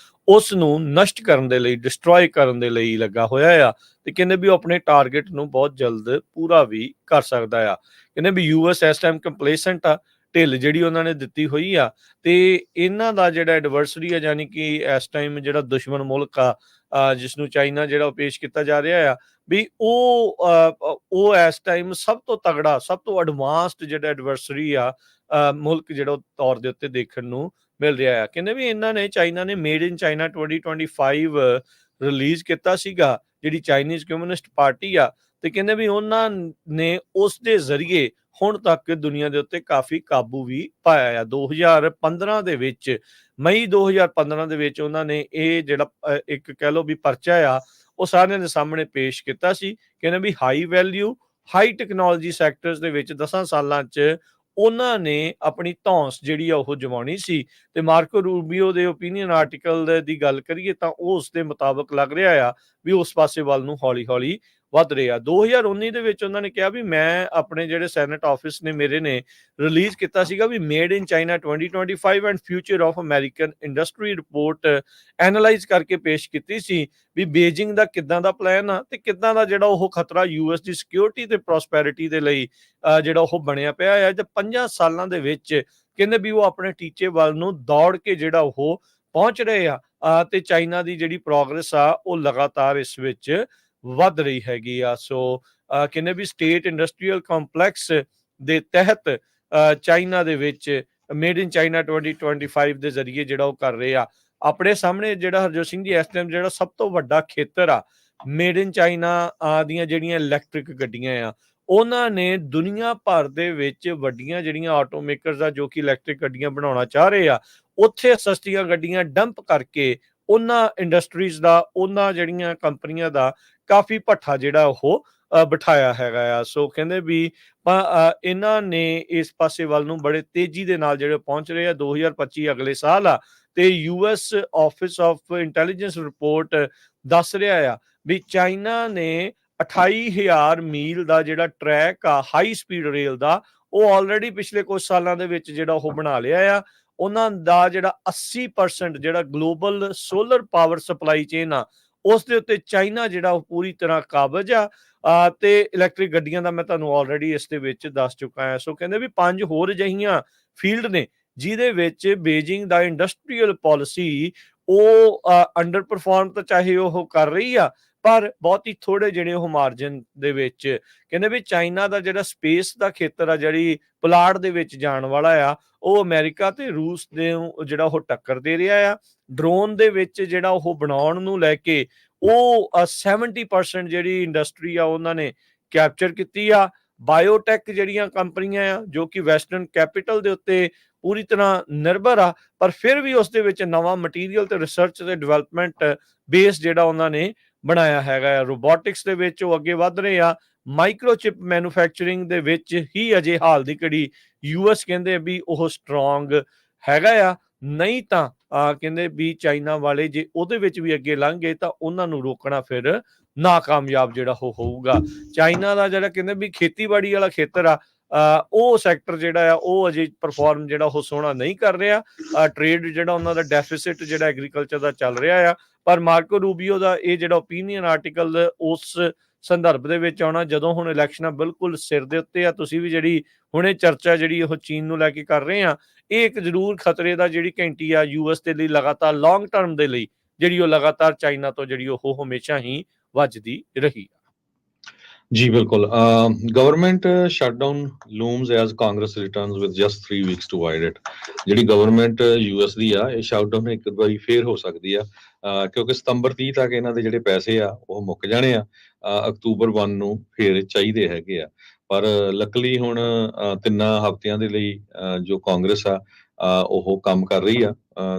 ਉਸ ਨੂੰ ਨਸ਼ਟ ਕਰਨ ਦੇ ਲਈ, ਡਿਸਟਰੋਏ ਕਰਨ ਦੇ ਲਈ ਲੱਗਾ ਹੋਇਆ ਆ, ਤੇ ਕਹਿੰਦੇ ਵੀ ਉਹ ਆਪਣੇ ਟਾਰਗੇਟ ਨੂੰ ਬਹੁਤ ਜਲਦ ਪੂਰਾ ਵੀ ਕਰ ਸਕਦਾ ਆ। ਕਹਿੰਦੇ ਵੀ US ਇਸ ਟਾਈਮ ਕੰਪਲੇਸੈਂਟ ਆ, ਢਿੱਲ ਜਿਹੜੀ ਉਹਨਾਂ ਨੇ ਦਿੱਤੀ ਹੋਈ ਆ, ਤੇ ਇਹਨਾਂ ਦਾ ਜਿਹੜਾ ਐਡਵਰਸਰੀ ਆ ਯਾਨੀ ਕਿ ਇਸ ਟਾਈਮ ਜਿਹੜਾ ਦੁਸ਼ਮਣ ਮੁਲਕ ਆ ਜਿਸ ਨੂੰ ਚਾਈਨਾ ਜਿਹੜਾ ਉਹ ਪੇਸ਼ ਕੀਤਾ ਜਾ ਰਿਹਾ ਆ ਵੀ ਉਹ ਇਸ ਟਾਈਮ ਸਭ ਤੋਂ ਤਗੜਾ, ਸਭ ਤੋਂ ਐਡਵਾਂਸਡ ਜਿਹੜਾ ਐਡਵਰਸਰੀ ਆ ਮੁਲਕ ਜਿਹੜਾ ਤੌਰ ਦੇ ਉੱਤੇ ਦੇਖਣ ਨੂੰ ਮਿਲ ਰਿਹਾ ਆ। ਕਹਿੰਦੇ ਵੀ ਇਹਨਾਂ ਨੇ ਚਾਈਨਾ ਨੇ ਮੇਡ ਇਨ ਚਾਈਨਾ 2025 ਰਿਲੀਜ਼ ਕੀਤਾ ਸੀਗਾ, ਜਿਹੜੀ ਚਾਈਨੀਜ਼ ਕਮਿਊਨਿਸਟ ਪਾਰਟੀ ਆ, ਤੇ ਕਹਿੰਦੇ ਵੀ ਉਹਨਾਂ ਨੇ ਉਸ ਦੇ ਜ਼ਰੀਏ ਹੁਣ ਤੱਕ ਦੁਨੀਆ ਦੇ ਉੱਤੇ ਕਾਫੀ ਕਾਬੂ ਵੀ ਪਾਇਆ ਆ। 2015 ਦੇ ਵਿੱਚ, ਮਈ 2015 ਦੇ ਵਿੱਚ ਉਹਨਾਂ ਨੇ ਇਹ ਜਿਹੜਾ ਇੱਕ ਕਹਿ ਲਓ ਵੀ ਪਰਚਾ ਆ ਉਹ ਸਾਰਿਆਂ ਦੇ ਸਾਹਮਣੇ ਪੇਸ਼ ਕੀਤਾ ਸੀ। ਕਹਿੰਦੇ ਵੀ high value high technology sectors ਦੇ ਵਿੱਚ 10 ਸਾਲਾਂ 'ਚ ਉਹਨਾਂ ਨੇ ਆਪਣੀ ਧੌਂਸ ਜਿਹੜੀ ਆ ਉਹ ਜਮਾਉਣੀ ਸੀ। ਤੇ ਮਾਰਕੋ ਰੂਬੀਓ ਦੇ ਓਪੀਨੀਅਨ ਆਰਟੀਕਲ ਦੀ ਗੱਲ ਕਰੀਏ ਤਾਂ ਉਹ ਉਸ ਦੇ ਮੁਤਾਬਕ ਲੱਗ ਰਿਹਾ ਆ ਵੀ ਉਸ ਪਾਸੇ ਵੱਲ ਨੂੰ ਹੌਲੀ-ਹੌਲੀ ਵੱਧ ਰਿਹਾ। 2019 ਦੇ ਵਿੱਚ ਉਹਨਾਂ ਨੇ ਕਿਹਾ ਵੀ ਮੈਂ ਆਪਣੇ ਜਿਹੜੇ ਸੈਨੇਟ ਆਫਿਸ ਨੇ ਮੇਰੇ ਨੇ ਰਿਲੀਜ਼ ਕੀਤਾ ਸੀਗਾ ਵੀ made in China 2025 and future of American industry report analyse ਕਰਕੇ ਪੇਸ਼ ਕੀਤੀ ਸੀ ਵੀ ਬੀਜਿੰਗ ਦਾ ਕਿੱਦਾਂ ਦਾ ਪਲਾਨ ਆ ਤੇ ਕਿੱਦਾਂ ਦਾ ਜਿਹੜਾ ਉਹ ਖਤਰਾ US ਦੀ ਸਿਕਿਉਰਿਟੀ ਤੇ ਪ੍ਰੋਸਪੈਰਿਟੀ ਦੇ ਲਈ ਜਿਹੜਾ ਉਹ ਬਣਿਆ ਪਿਆ ਹੈ। ਤੇ 5 ਸਾਲਾਂ ਦੇ ਵਿੱਚ ਕਹਿੰਦੇ ਵੀ ਉਹ ਆਪਣੇ ਟੀਚੇ ਵੱਲ ਨੂੰ ਦੌੜ ਕੇ ਜਿਹੜਾ ਉਹ ਪਹੁੰਚ ਰਹੇ ਆ, ਤੇ ਚਾਈਨਾ ਦੀ ਜਿਹੜੀ ਪ੍ਰੋਗਰੈਸ ਆ ਉਹ ਲਗਾਤਾਰ ਇਸ ਵਿੱਚ ਵੱਧ ਰਹੀ ਹੈਗੀ ਆ। ਸੋ ਕਹਿੰਦੇ ਵੀ ਸਟੇਟ ਇੰਡਸਟਰੀਅਲ ਕੰਪਲੈਕਸ ਦੇ ਤਹਿਤ ਚਾਈਨਾ ਦੇ ਵਿੱਚ ਮੇਡ ਇਨ ਚਾਈਨਾ 2025 ਦੇ ਜ਼ਰੀਏ ਜਿਹੜਾ ਉਹ ਕਰ ਰਹੇ ਆ। ਆਪਣੇ ਸਾਹਮਣੇ ਜਿਹੜਾ ਹਰਜੋਤ ਸਿੰਘ ਜੀ ਇਸ ਟਾਈਮ ਜਿਹੜਾ ਸਭ ਤੋਂ ਵੱਡਾ ਖੇਤਰ ਆ ਮੇਡ ਇਨ ਚਾਈਨਾ ਦੀਆਂ ਜਿਹੜੀਆਂ ਇਲੈਕਟ੍ਰਿਕ ਗੱਡੀਆਂ ਆ, ਉਹਨਾਂ ਨੇ ਦੁਨੀਆ ਭਰ ਦੇ ਵਿੱਚ ਵੱਡੀਆਂ ਜਿਹੜੀਆਂ ਆਟੋਮੇਕਰਸ ਆ ਜੋ ਕਿ ਇਲੈਕਟ੍ਰਿਕ ਗੱਡੀਆਂ ਬਣਾਉਣਾ ਚਾਹ ਰਹੇ ਆ, ਉੱਥੇ ਸਸਤੀਆਂ ਗੱਡੀਆਂ ਡੰਪ ਕਰਕੇ ਉਹਨਾਂ ਇੰਡਸਟਰੀਜ਼ ਦਾ, ਉਹਨਾਂ ਜਿਹੜੀਆਂ ਕੰਪਨੀਆਂ ਦਾ ਕਾਫੀ ਭੱਠਾ ਜਿਹੜਾ ਉਹ ਬਿਠਾਇਆ ਹੈਗਾ ਆ। ਸੋ ਕਹਿੰਦੇ ਵੀ ਇਹਨਾਂ ਨੇ ਇਸ ਪਾਸੇ ਵੱਲ ਨੂੰ ਬੜੇ ਤੇਜ਼ੀ ਦੇ ਨਾਲ ਜਿਹੜੇ ਪਹੁੰਚ ਰਹੇ ਆ। 2025 ਅਗਲੇ ਸਾਲ ਆ ਤੇ US office of intelligence report ਦੱਸ ਰਿਹਾ ਆ ਵੀ ਚਾਈਨਾ ਨੇ 28,000 ਮੀਲ ਦਾ ਜਿਹੜਾ ਟਰੈਕ ਆ ਹਾਈ ਸਪੀਡ ਰੇਲ ਦਾ, ਉਹ ਆਲਰੇਡੀ ਪਿਛਲੇ ਕੁਝ ਸਾਲਾਂ ਦੇ ਵਿੱਚ ਜਿਹੜਾ ਉਹ ਬਣਾ ਲਿਆ ਆ। ਉਹਨਾਂ ਦਾ ਜਿਹੜਾ 80% ਜਿਹੜਾ global solar power supply chain ਆ, ਉਸ ਦੇ ਉੱਤੇ ਚਾਈਨਾ ਜਿਹੜਾ ਉਹ ਪੂਰੀ ਤਰ੍ਹਾਂ ਕਾਬਜ਼ ਆ। ਤੇ ਇਲੈਕਟ੍ਰਿਕ ਗੱਡੀਆਂ ਦਾ ਮੈਂ ਤੁਹਾਨੂੰ ਆਲਰੇਡੀ ਇਸ ਦੇ ਵਿੱਚ ਦੱਸ ਚੁੱਕਾ ਹਾਂ। ਸੋ ਕਹਿੰਦੇ ਵੀ 5 ਹੋਰ ਅਜਿਹੀਆਂ ਫੀਲਡ ਨੇ ਜਿਹਦੇ ਵਿੱਚ ਬੀਜਿੰਗ ਦਾ ਇੰਡਸਟਰੀਅਲ ਪਾਲਿਸੀ ਉਹ ਅੰਡਰ ਪਰਫਾਰਮ ਤਾਂ ਚਾਹੇ ਉਹ ਕਰ ਰਹੀ ਆ, ਪਰ ਬਹੁਤ ਹੀ ਥੋੜੇ ਜਿਹੜੇ ਉਹ ਮਾਰਜਨ ਦੇ ਵਿੱਚ। ਕਹਿੰਦੇ ਵੀ ਚਾਈਨਾ ਦਾ ਜਿਹੜਾ ਸਪੇਸ ਦਾ ਖੇਤਰ ਆ, ਜਿਹੜੀ ਪੁਲਾੜ ਦੇ ਵਿੱਚ ਜਾਣ ਵਾਲਾ ਆ, ਉਹ ਅਮਰੀਕਾ ਤੇ ਰੂਸ ਦੇ ਜਿਹੜਾ ਉਹ ਟੱਕਰ ਦੇ ਰਿਹਾ ਆ। ਡਰੋਨ ਦੇ ਵਿੱਚ ਜਿਹੜਾ ਉਹ ਬਣਾਉਣ ਨੂੰ ਲੈ ਕੇ ਉਹ 70% ਜਿਹੜੀ ਇੰਡਸਟਰੀ ਆ ਉਹਨਾਂ ਨੇ ਕੈਪਚਰ ਕੀਤੀ ਆ। ਬਾਇਓਟੈਕ ਜਿਹੜੀਆਂ ਕੰਪਨੀਆਂ ਆ ਜੋ ਕਿ ਵੈਸਟਰਨ ਕੈਪੀਟਲ ਦੇ ਉੱਤੇ ਪੂਰੀ ਤਰ੍ਹਾਂ ਨਿਰਭਰ ਆ, ਪਰ ਫਿਰ ਵੀ ਉਸ ਦੇ ਵਿੱਚ ਨਵਾਂ ਮਟੀਰੀਅਲ ਤੇ ਰਿਸਰਚ ਤੇ ਡਿਵੈਲਪਮੈਂਟ ਬੇਸ ਜਿਹੜਾ ਉਹਨਾਂ ਨੇ ਬਣਾਇਆ ਹੈਗਾ ਆ। ਰੋਬੋਟਿਕਸ ਦੇ ਵਿੱਚ ਉਹ ਅੱਗੇ ਵੱਧ ਰਹੇ ਆ। ਮਾਈਕਰੋਚਿਪ ਮੈਨੂਫੈਕਚਰਿੰਗ ਦੇ ਵਿੱਚ ਹੀ ਅਜੇ ਹਾਲ ਦੀ ਘੜੀ ਯੂਐਸ ਕਹਿੰਦੇ ਵੀ ਉਹ ਸਟਰੋਂਗ ਹੈਗਾ ਆ। ਨਹੀਂ ਤਾਂ ਕਹਿੰਦੇ ਵੀ ਚਾਈਨਾ ਵਾਲੇ ਜੇ ਉਹਦੇ ਵਿੱਚ ਵੀ ਅੱਗੇ ਲੰਘ ਗਏ ਤਾਂ ਉਹਨਾਂ ਨੂੰ ਰੋਕਣਾ ਫਿਰ ਨਾਕਾਮਯਾਬ ਜਿਹੜਾ ਉਹ ਹੋਊਗਾ। ਚਾਈਨਾ ਦਾ ਜਿਹੜਾ ਕਹਿੰਦੇ ਵੀ ਖੇਤੀਬਾੜੀ ਵਾਲਾ ਖੇਤਰ ਆ, ਉਹ ਸੈਕਟਰ ਜਿਹੜਾ ਆ ਉਹ ਅਜੇ ਪਰਫਾਰਮ ਜਿਹੜਾ ਉਹ ਸੋਹਣਾ ਨਹੀਂ ਕਰ ਰਿਹਾ। ਟ੍ਰੇਡ ਜਿਹੜਾ ਉਹਨਾਂ ਦਾ ਡੈਫਿਸਿਟ ਜਿਹੜਾ ਐਗਰੀਕਲਚਰ ਦਾ ਚੱਲ ਰਿਹਾ ਆ। ਪਰ ਮਾਰਕੋ ਰੂਬੀਓ ਦਾ ਇਹ ਜਿਹੜਾ ਓਪੀਨੀਅਨ ਆਰਟੀਕਲ ਉਸ ਸੰਦਰਭ ਦੇ ਵਿੱਚ ਆਉਣਾ ਜਦੋਂ ਹੁਣ ਇਲੈਕਸ਼ਨਾਂ ਬਿਲਕੁਲ ਸਿਰ ਦੇ ਉੱਤੇ ਆ। ਤੁਸੀਂ ਵੀ ਜਿਹੜੀ ਹੁਣੇ ਚਰਚਾ ਜਿਹੜੀ ਉਹ ਚੀਨ ਨੂੰ ਲੈ ਕੇ ਕਰ ਰਹੇ ਆ, ਇਹ ਇੱਕ ਜ਼ਰੂਰ ਖਤਰੇ ਦਾ ਜਿਹੜੀ ਘੰਟੀ ਆ ਯੂਐਸ ਦੇ ਲਈ ਲਗਾਤਾਰ ਲੌਂਗ ਟਰਮ ਦੇ ਲਈ, ਜਿਹੜੀ ਉਹ ਲਗਾਤਾਰ ਚਾਈਨਾ ਤੋਂ ਜਿਹੜੀ ਉਹ ਹਮੇਸ਼ਾ ਹੀ ਵੱਜਦੀ ਰਹੀ। ਜੀ ਬਿਲਕੁਲ। Government shutdown looms as Congress returns with just 3 weeks to avoid it. ਜਿਹੜੀ ਗਵਰਨਮੈਂਟ ਯੂਐਸ ਦੀ ਆ, ਇਹ ਸ਼ਟਡਾਊਨ ਇੱਕ ਵਾਰੀ ਫੇਰ ਹੋ ਸਕਦੀ ਆ, ਕਿਉਂਕਿ ਸਤੰਬਰ 30 ਤੱਕ ਇਹਨਾਂ ਦੇ ਜਿਹੜੇ ਪੈਸੇ ਆ ਉਹ ਮੁੱਕ ਜਾਣੇ ਆ। ਅਕਤੂਬਰ 1 ਨੂੰ ਫੇਰ ਚਾਹੀਦੇ ਹੈਗੇ ਆ। ਪਰ ਲੱਕਲੀ ਹੁਣ 3 ਹਫ਼ਤਿਆਂ ਦੇ ਲਈ ਜੋ ਕਾਂਗਰਸ ਆ ਉਹ ਕੰਮ ਕਰ ਰਹੀ ਆ,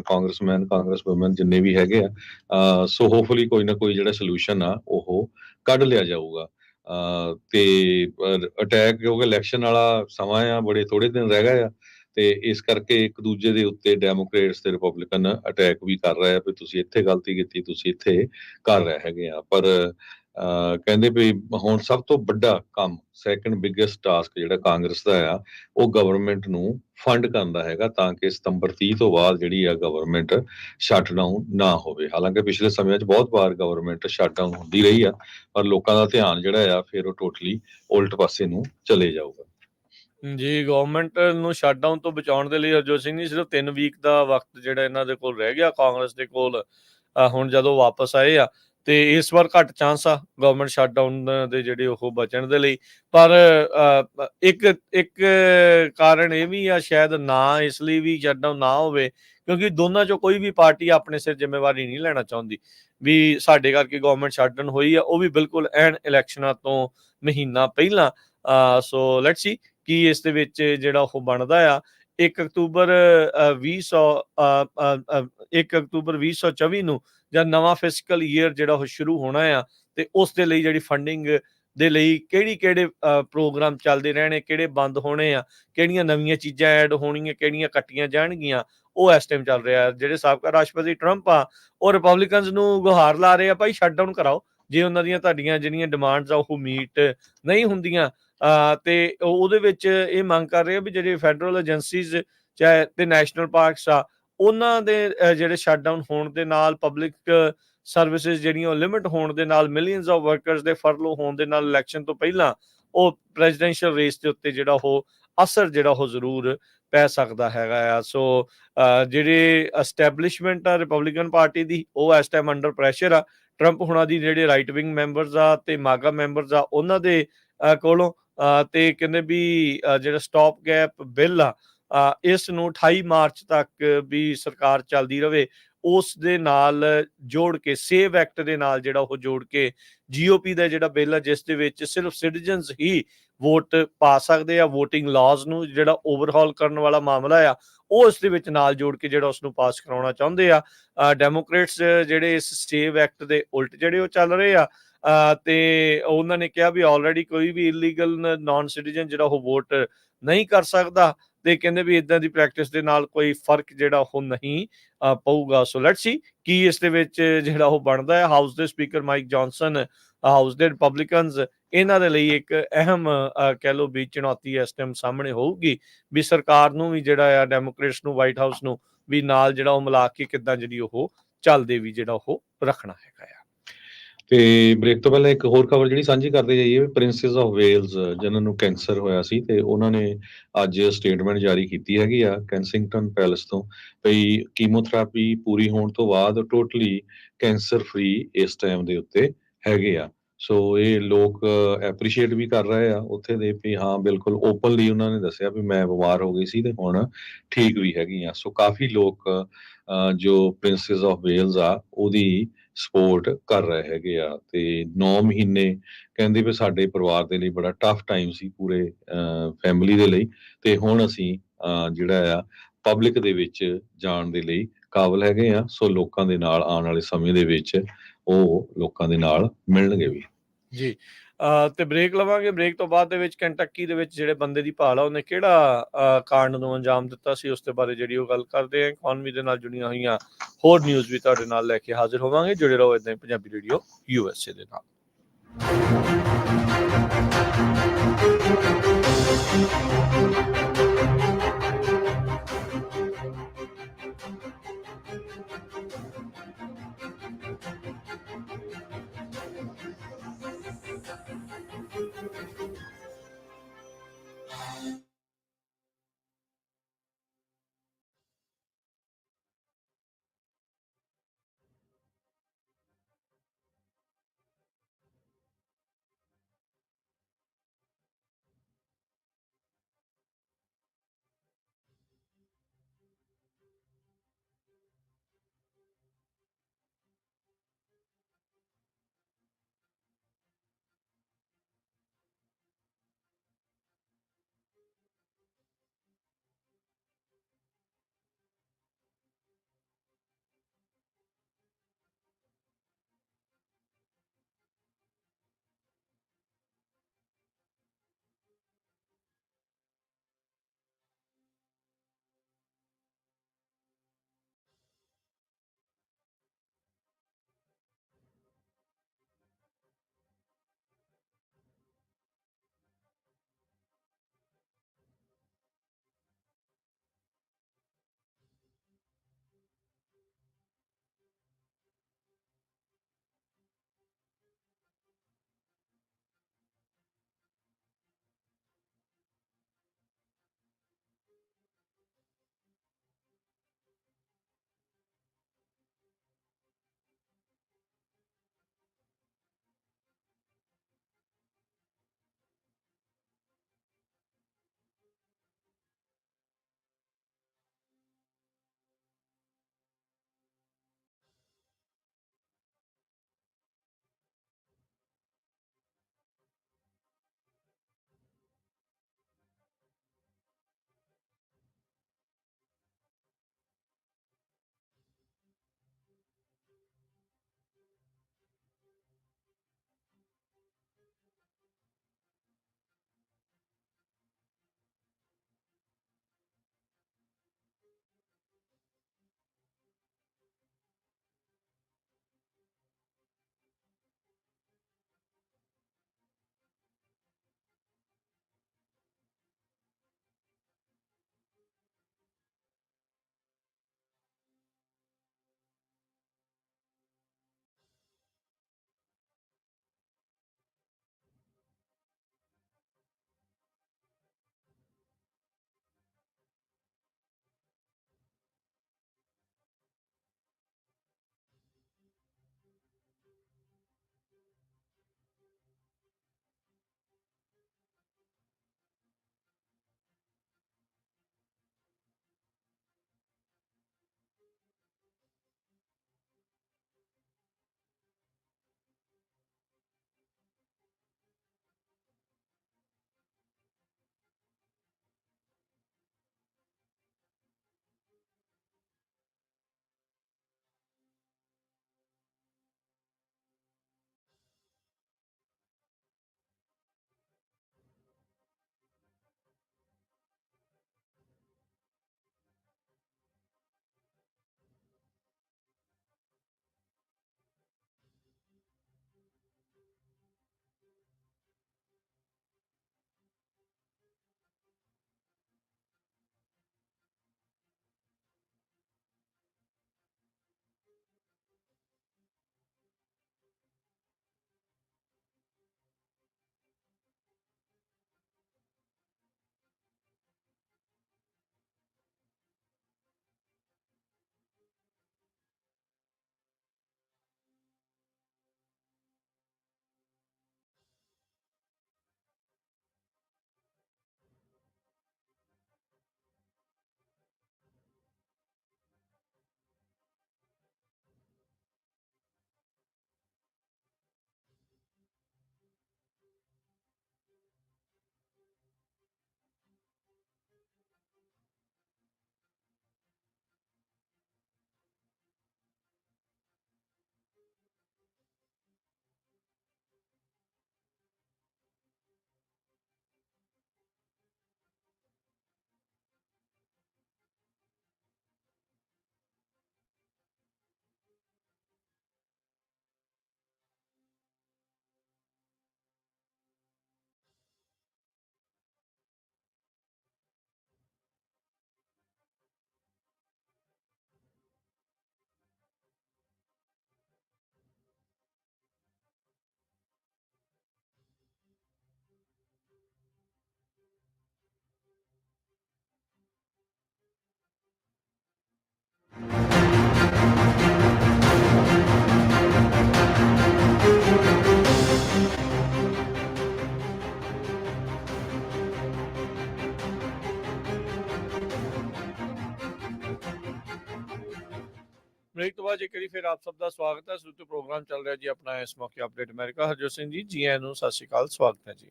ਕਾਂਗਰਸਮੈਨ ਕਾਂਗਰਸ ਵੂਮਨ ਜਿੰਨੇ ਵੀ ਹੈਗੇ ਆ। ਸੋ ਹੋਪਫੁਲੀ ਕੋਈ ਨਾ ਕੋਈ ਜਿਹੜਾ ਸੋਲੂਸ਼ਨ ਆ ਉਹ ਕੱਢ ਲਿਆ ਜਾਊਗਾ। ਤੇ ਅਟੈਕ ਕਿਉਂਕਿ ਇਲੈਕਸ਼ਨ ਵਾਲਾ ਸਮਾਂ ਆ, ਬੜੇ ਥੋੜੇ ਦਿਨ ਰਹਿ ਗਏ ਆ, ਤੇ ਇਸ ਕਰਕੇ ਇੱਕ ਦੂਜੇ ਦੇ ਉੱਤੇ ਡੈਮੋਕ੍ਰੇਟਸ ਤੇ ਰਿਪਬਲਿਕਨ ਅਟੈਕ ਵੀ ਕਰ ਰਹੇ ਆ ਵੀ ਤੁਸੀਂ ਇੱਥੇ ਗਲਤੀ ਕੀਤੀ, ਤੁਸੀਂ ਇੱਥੇ ਕਰ ਰਹੇ ਹੈਗੇ ਆ। ਪਰ ਕਹਿੰਦੇ ਵੀ ਹੁਣ ਸਭ ਤੋਂ ਵੱਡਾ ਕੰਮ, ਸੈਕੰਡ ਬਿਗੇਸਟ ਟਾਸਕ ਜਿਹੜਾ ਕਾਂਗਰਸ ਦਾ ਆ, ਉਹ ਗਵਰਨਮੈਂਟ ਨੂੰ ਫੰਡ ਕਰਦਾ ਹੈਗਾ ਤਾਂ ਕਿ ਸਤੰਬਰ 30 ਤੋਂ ਬਾਅਦ ਜਿਹੜੀ ਆ ਗਵਰਨਮੈਂਟ ਸ਼ਟਡਾਊਨ ਨਾ ਹੋਵੇ। ਹਾਲਾਂਕਿ ਪਿਛਲੇ ਸਮਿਆਂ 'ਚ ਬਹੁਤ ਵਾਰ ਗਵਰਨਮੈਂਟ ਸ਼ਟਡਾਊਨ ਹੁੰਦੀ ਰਹੀ ਆ, ਪਰ ਲੋਕਾਂ ਦਾ ਧਿਆਨ ਜਿਹੜਾ ਆ ਫਿਰ ਉਹ ਟੋਟਲੀ ਉਲਟ ਪਾਸੇ ਨੂੰ ਚਲੇ ਜਾਊਗਾ। ਜੀ, ਗਵਰਨਮੈਂਟ ਨੂੰ ਸ਼ਟਡਾਊਨ ਤੋਂ ਬਚਾਉਣ ਦੇ ਲਈ ਹਰਜੋਤ ਸਿੰਘ ਜੀ ਸਿਰਫ 3 ਵੀਕ ਦਾ ਵਕਤ ਜਿਹੜਾ ਇਹਨਾਂ ਦੇ ਕੋਲ ਰਹਿ ਗਿਆ ਕਾਂਗਰਸ ਦੇ ਕੋਲ। ਹੁਣ ਜਦੋਂ ਵਾਪਸ ਆਏ ਆ ਤੇ ਇਸ ਵਾਰ ਘੱਟ ਚਾਂਸ ਆ ਗਵਰਨਮੈਂਟ ਸ਼ਟਡਾਊਨ ਦੇ ਜਿਹੜੇ ਉਹ ਬਚਣ ਦੇ ਲਈ। ਪਰ ਇੱਕ ਕਾਰਨ ਇਹ ਵੀ ਆ ਸ਼ਾਇਦ ਨਾ ਇਸ ਲਈ ਵੀ ਸ਼ਟਡਾਊਨ ਨਾ ਹੋਵੇ ਕਿਉਂਕਿ ਦੋਨਾਂ ਚੋਂ ਕੋਈ ਵੀ ਪਾਰਟੀ ਆਪਣੇ ਸਿਰ ਜ਼ਿੰਮੇਵਾਰੀ ਨਹੀਂ ਲੈਣਾ ਚਾਹੁੰਦੀ ਵੀ ਸਾਡੇ ਕਰਕੇ ਗਵਰਨਮੈਂਟ ਸ਼ਟਡਾਊਨ ਹੋਈ ਆ, ਉਹ ਵੀ ਬਿਲਕੁਲ ਐਨ ਇਲੈਕਸ਼ਨਾਂ ਤੋਂ ਮਹੀਨਾ ਪਹਿਲਾਂ। ਸੋ ਲੈਟਸ ਸੀ ਕੀ ਇਸ ਦੇ ਵਿੱਚ ਜਿਹੜਾ ਉਹ ਬਣਦਾ ਆ। 1 ਅਕਤੂਬਰ 2024 ਨੂੰ ਜਦ ਨਵਾਂ ਫਿਸਕਲ ਈਅਰ ਜਿਹੜਾ ਉਹ ਸ਼ੁਰੂ ਹੋਣਾ ਆ ਤੇ ਉਸ ਦੇ ਲਈ ਜਿਹੜੀ ਫੰਡਿੰਗ ਦੇ ਲਈ ਕਿਹੜੇ ਪ੍ਰੋਗਰਾਮ ਚੱਲਦੇ ਰਹਿਣੇ, ਕਿਹੜੇ ਬੰਦ ਹੋਣੇ ਆ, ਕਿਹੜੀਆਂ ਨਵੀਆਂ ਚੀਜ਼ਾਂ ਐਡ ਹੋਣਗੀਆਂ, ਕਿਹੜੀਆਂ ਕੱਟੀਆਂ ਜਾਣਗੀਆਂ, ਉਹ ਇਸ ਟਾਈਮ ਚੱਲ ਰਿਹਾ। ਜਿਹੜੇ ਸਾਬਕਾ ਰਾਸ਼ਟਰਪਤੀ ਟਰੰਪ ਆ ਉਹ ਰਿਪਬਲਿਕਨਸ ਨੂੰ ਗੁਹਾਰ ਲਾ ਰਹੇ ਆ ਭਾਈ ਸ਼ਟਡਾਊਨ ਕਰਾਓ ਜੇ ਉਹਨਾਂ ਦੀਆਂ ਤੁਹਾਡੀਆਂ ਜਿਹੜੀਆਂ ਡਿਮਾਂਡਸ ਆ ਉਹ ਮੀਟ ਨਹੀਂ ਹੁੰਦੀਆਂ। ਤੇ ਉਹਦੇ ਵਿੱਚ ਇਹ ਮੰਗ ਕਰ ਰਹੇ ਆ ਵੀ ਜਿਹੜੇ ਫੈਡਰਲ ਏਜੰਸੀਜ਼ ਚਾਹੇ ਤੇ ਨੈਸ਼ਨਲ ਪਾਰਕਸ ਆ ਉਹਨਾਂ ਦੇ ਜਿਹੜੇ ਸ਼ਟਡਾਊਨ ਹੋਣ ਦੇ ਨਾਲ ਪਬਲਿਕ ਸਰਵਿਸਿਜ਼ ਜਿਹੜੀਆਂ ਉਹ ਲਿਮਿਟ ਹੋਣ ਦੇ ਨਾਲ ਮਿਲੀਅਨਸ ਆਫ ਵਰਕਰਸ ਦੇ ਫਰਲੋ ਹੋਣ ਦੇ ਨਾਲ ਇਲੈਕਸ਼ਨ ਤੋਂ ਪਹਿਲਾਂ ਉਹ ਪ੍ਰੈਜ਼ੀਡੈਂਸ਼ੀਅਲ ਰੇਸ ਦੇ ਉੱਤੇ ਜਿਹੜਾ ਉਹ ਅਸਰ ਜਿਹੜਾ ਉਹ ਜ਼ਰੂਰ ਪੈ ਸਕਦਾ ਹੈਗਾ ਆ। ਸੋ ਜਿਹੜੇ ਐਸਟੈਬਲਿਸ਼ਮੈਂਟ ਆ ਰਿਪਬਲਿਕਨ ਪਾਰਟੀ ਦੀ ਉਹ ਇਸ ਟਾਈਮ ਅੰਡਰ ਪ੍ਰੈਸ਼ਰ ਆ। ਟਰੰਪ ਹੁਣਾਂ ਦੀ ਜਿਹੜੇ ਰਾਈਟ ਵਿੰਗ ਮੈਂਬਰਸ ਆ ਤੇ ਮਾਗਾ ਮੈਂਬਰਸ ਆ ਉਹਨਾਂ ਦੇ ਕੋਲੋਂ ਤੇ ਕਹਿੰਦੇ ਵੀ ਜਿਹੜਾ ਸਟਾਪ ਗੈਪ ਬਿੱਲ ਆ ਇਸ ਨੂੰ 28 ਮਾਰਚ ਤੱਕ ਵੀ ਸਰਕਾਰ ਚੱਲਦੀ ਰਵੇ ਉਸ ਦੇ ਨਾਲ ਜੋੜ ਕੇ ਸੇਵ ਐਕਟ ਦੇ ਨਾਲ ਜਿਹੜਾ ਉਹ ਜੋੜ ਕੇ GOP ਦਾ ਜਿਹੜਾ ਬਿੱਲ ਆ ਜਿਸ ਦੇ ਵਿੱਚ ਸਿਰਫ ਸਿਟੀਜ਼ਨਸ ਹੀ ਵੋਟ ਪਾ ਸਕਦੇ ਆ, VOTING ਲਾਜ਼ ਨੂੰ ਜਿਹੜਾ ਓਵਰਹਾਲ ਕਰਨ ਵਾਲਾ ਮਾਮਲਾ ਆ ਉਹ ਇਸ ਦੇ ਵਿੱਚ ਨਾਲ ਜੋੜ ਕੇ ਜਿਹੜਾ ਉਸ ਨੂੰ ਪਾਸ ਕਰਾਉਣਾ ਚਾਹੁੰਦੇ ਆ। ਡੈਮੋਕ੍ਰੇਟਸ ਜਿਹੜੇ ਇਸ ਸੇਵ ਐਕਟ ਦੇ ਉਲਟ ਜਿਹੜੇ ਉਹ ਚੱਲ ਰਹੇ ਆ ਤੇ ਉਹਨਾਂ ਨੇ ਕਿਹਾ ਵੀ ਆਲਰੇਡੀ ਕੋਈ ਵੀ ਇਲੀਗਲ ਨਾਨ ਸਿਟੀਜ਼ਨ ਜਿਹੜਾ ਉਹ ਵੋਟ ਨਹੀਂ ਕਰ ਸਕਦਾ। ਤੇ ਕਹਿੰਦੇ ਵੀ ਇਦਾਂ ਦੀ ਪ੍ਰੈਕਟਿਸ ਦੇ ਨਾਲ ਕੋਈ ਫਰਕ ਜਿਹੜਾ ਉਹ ਨਹੀਂ ਪਊਗਾ। ਸੋ ਲੈਟਸ ਸੀ ਕੀ ਇਸ ਦੇ ਵਿੱਚ ਜਿਹੜਾ ਉਹ ਬਣਦਾ ਹੈ। ਹਾਊਸ ਦੇ ਸਪੀਕਰ ਮਾਈਕ ਜੌਨਸਨ, ਹਾਊਸ ਦੇ ਰਿਪਬਲਿਕਨਸ, ਇਹਨਾਂ ਦੇ ਲਈ ਇੱਕ ਅਹਿਮ ਕਹਿ ਲਓ ਵੀ ਚੁਣੌਤੀ ਇਸ ਟਾਈਮ ਸਾਹਮਣੇ ਹੋਊਗੀ ਵੀ ਸਰਕਾਰ ਨੂੰ ਵੀ ਜਿਹੜਾ ਆ ਡੈਮੋਕ੍ਰੇਟਸ ਨੂੰ, ਵਾਈਟ ਹਾਊਸ ਨੂੰ ਵੀ ਨਾਲ ਜਿਹੜਾ ਉਹ ਮਿਲਾ ਕੇ ਕਿੱਦਾਂ ਜਿਹੜੀ ਉਹ ਚੱਲਦੇ ਵੀ ਜਿਹੜਾ ਉਹ ਰੱਖਣਾ ਹੈਗਾ ਆ। ਤੇ ਬ੍ਰੇਕ ਤੋਂ ਪਹਿਲਾਂ ਇੱਕ ਹੋਰ ਖਬਰ ਜਿਹੜੀ ਸਾਂਝੀ ਕਰਦੇ ਜਾਈਏ, ਪ੍ਰਿੰਸੈਸ ਆਫ ਵੇਲਜ਼ ਜਿਨ੍ਹਾਂ ਨੂੰ ਕੈਂਸਰ ਹੋਇਆ ਸੀ ਤੇ ਉਹਨਾਂ ਨੇ ਅੱਜ ਸਟੇਟਮੈਂਟ ਜਾਰੀ ਕੀਤੀ ਹੈਗੀ ਆ ਕੈਂਸਿੰਗਟਨ ਪੈਲੇਸ ਤੋਂ, ਭਈ ਕੀਮੋਥੈਰੇਪੀ ਪੂਰੀ ਹੋਣ ਤੋਂ ਬਾਅਦ ਟੋਟਲੀ ਕੈਂਸਰ ਫ੍ਰੀ ਇਸ ਟਾਈਮ ਦੇ ਉੱਤੇ ਹੈਗੇ ਆ। ਸੋ ਇਹ ਲੋਕ ਐਪਰੀਸ਼ੀਏਟ ਵੀ ਕਰ ਰਹੇ ਆ ਉੱਥੇ ਦੇ ਵੀ ਹਾਂ ਬਿਲਕੁਲ ਓਪਨਲੀ ਉਹਨਾਂ ਨੇ ਦੱਸਿਆ ਵੀ ਮੈਂ ਬਿਮਾਰ ਹੋ ਗਈ ਸੀ ਤੇ ਹੁਣ ਠੀਕ ਵੀ ਹੈਗੀ ਆ। ਸੋ ਕਾਫੀ ਲੋਕ ਜੋ ਪ੍ਰਿੰਸੈਸ ਆਫ ਵੇਲਜ਼ ਆ ਉਹਦੀ ਸਪੋਰਟ ਕਰ ਰਹੇ ਹੈਗੇ ਆ। ਤੇ 9 ਮਹੀਨੇ ਕਹਿੰਦੇ ਵੀ ਸਾਡੇ ਪਰਿਵਾਰ ਦੇ ਲਈ ਬੜਾ ਟਫ ਟਾਈਮ ਸੀ, ਪੂਰੇ ਫੈਮਿਲੀ ਦੇ ਲਈ, ਤੇ ਹੁਣ ਅਸੀਂ ਜਿਹੜਾ ਆ ਪਬਲਿਕ ਦੇ ਵਿੱਚ ਜਾਣ ਦੇ ਲਈ ਕਾਬਲ ਹੈਗੇ ਆ। ਸੋ ਲੋਕਾਂ ਦੇ ਨਾਲ ਆਉਣ ਵਾਲੇ ਸਮੇਂ ਦੇ ਵਿੱਚ ਉਹ ਲੋਕਾਂ ਦੇ ਨਾਲ ਮਿਲਣਗੇ ਵੀ। ਜੀ ਤੇ ਬ੍ਰੇਕ ਲਵਾਂਗੇ। ਬ੍ਰੇਕ ਤੋਂ ਬਾਅਦ ਦੇ ਵਿੱਚ ਕੈਂਟੱਕੀ ਦੇ ਵਿੱਚ ਜਿਹੜੇ ਬੰਦੇ ਦੀ ਭਾਲ ਆ ਉਹਨੇ ਕਿਹੜਾ ਕਾਂਡ ਨੂੰ ਅੰਜਾਮ ਦਿੱਤਾ ਸੀ ਉਸ ਦੇ ਬਾਰੇ ਜਿਹੜੀ ਉਹ ਗੱਲ ਕਰਦੇ ਆ। ਇਕਨੋਮੀ ਦੇ ਨਾਲ ਜੁੜੀਆਂ ਹੋਈਆਂ ਹੋਰ ਨਿਊਜ਼ ਵੀ ਤੁਹਾਡੇ ਨਾਲ ਲੈ ਕੇ ਹਾਜ਼ਰ ਹੋਵਾਂਗੇ। ਜੁੜੇ ਰਹੋ ਇਦਾਂ ਹੀ ਪੰਜਾਬੀ ਰੇਡੀਓ USA ਦੇ ਨਾਲ। ਫਿਰ ਆਪ ਸਭ ਦਾ ਸਵਾਗਤ ਹੈ। ਸੂਤਰ ਪ੍ਰੋਗਰਾਮ ਚੱਲ ਰਿਹਾ ਜੀ ਆਪਣਾ ਇਸ ਮੌਕੇ ਅਪਡੇਟ ਅਮਰੀਕਾ। ਹਰਜੋਤ ਸਿੰਘ ਜੀ, ਜੀ ਆਇਆਂ ਨੂੰ, ਸਤਿ ਸ਼੍ਰੀ ਅਕਾਲ, ਸਵਾਗਤ ਹੈ ਜੀ।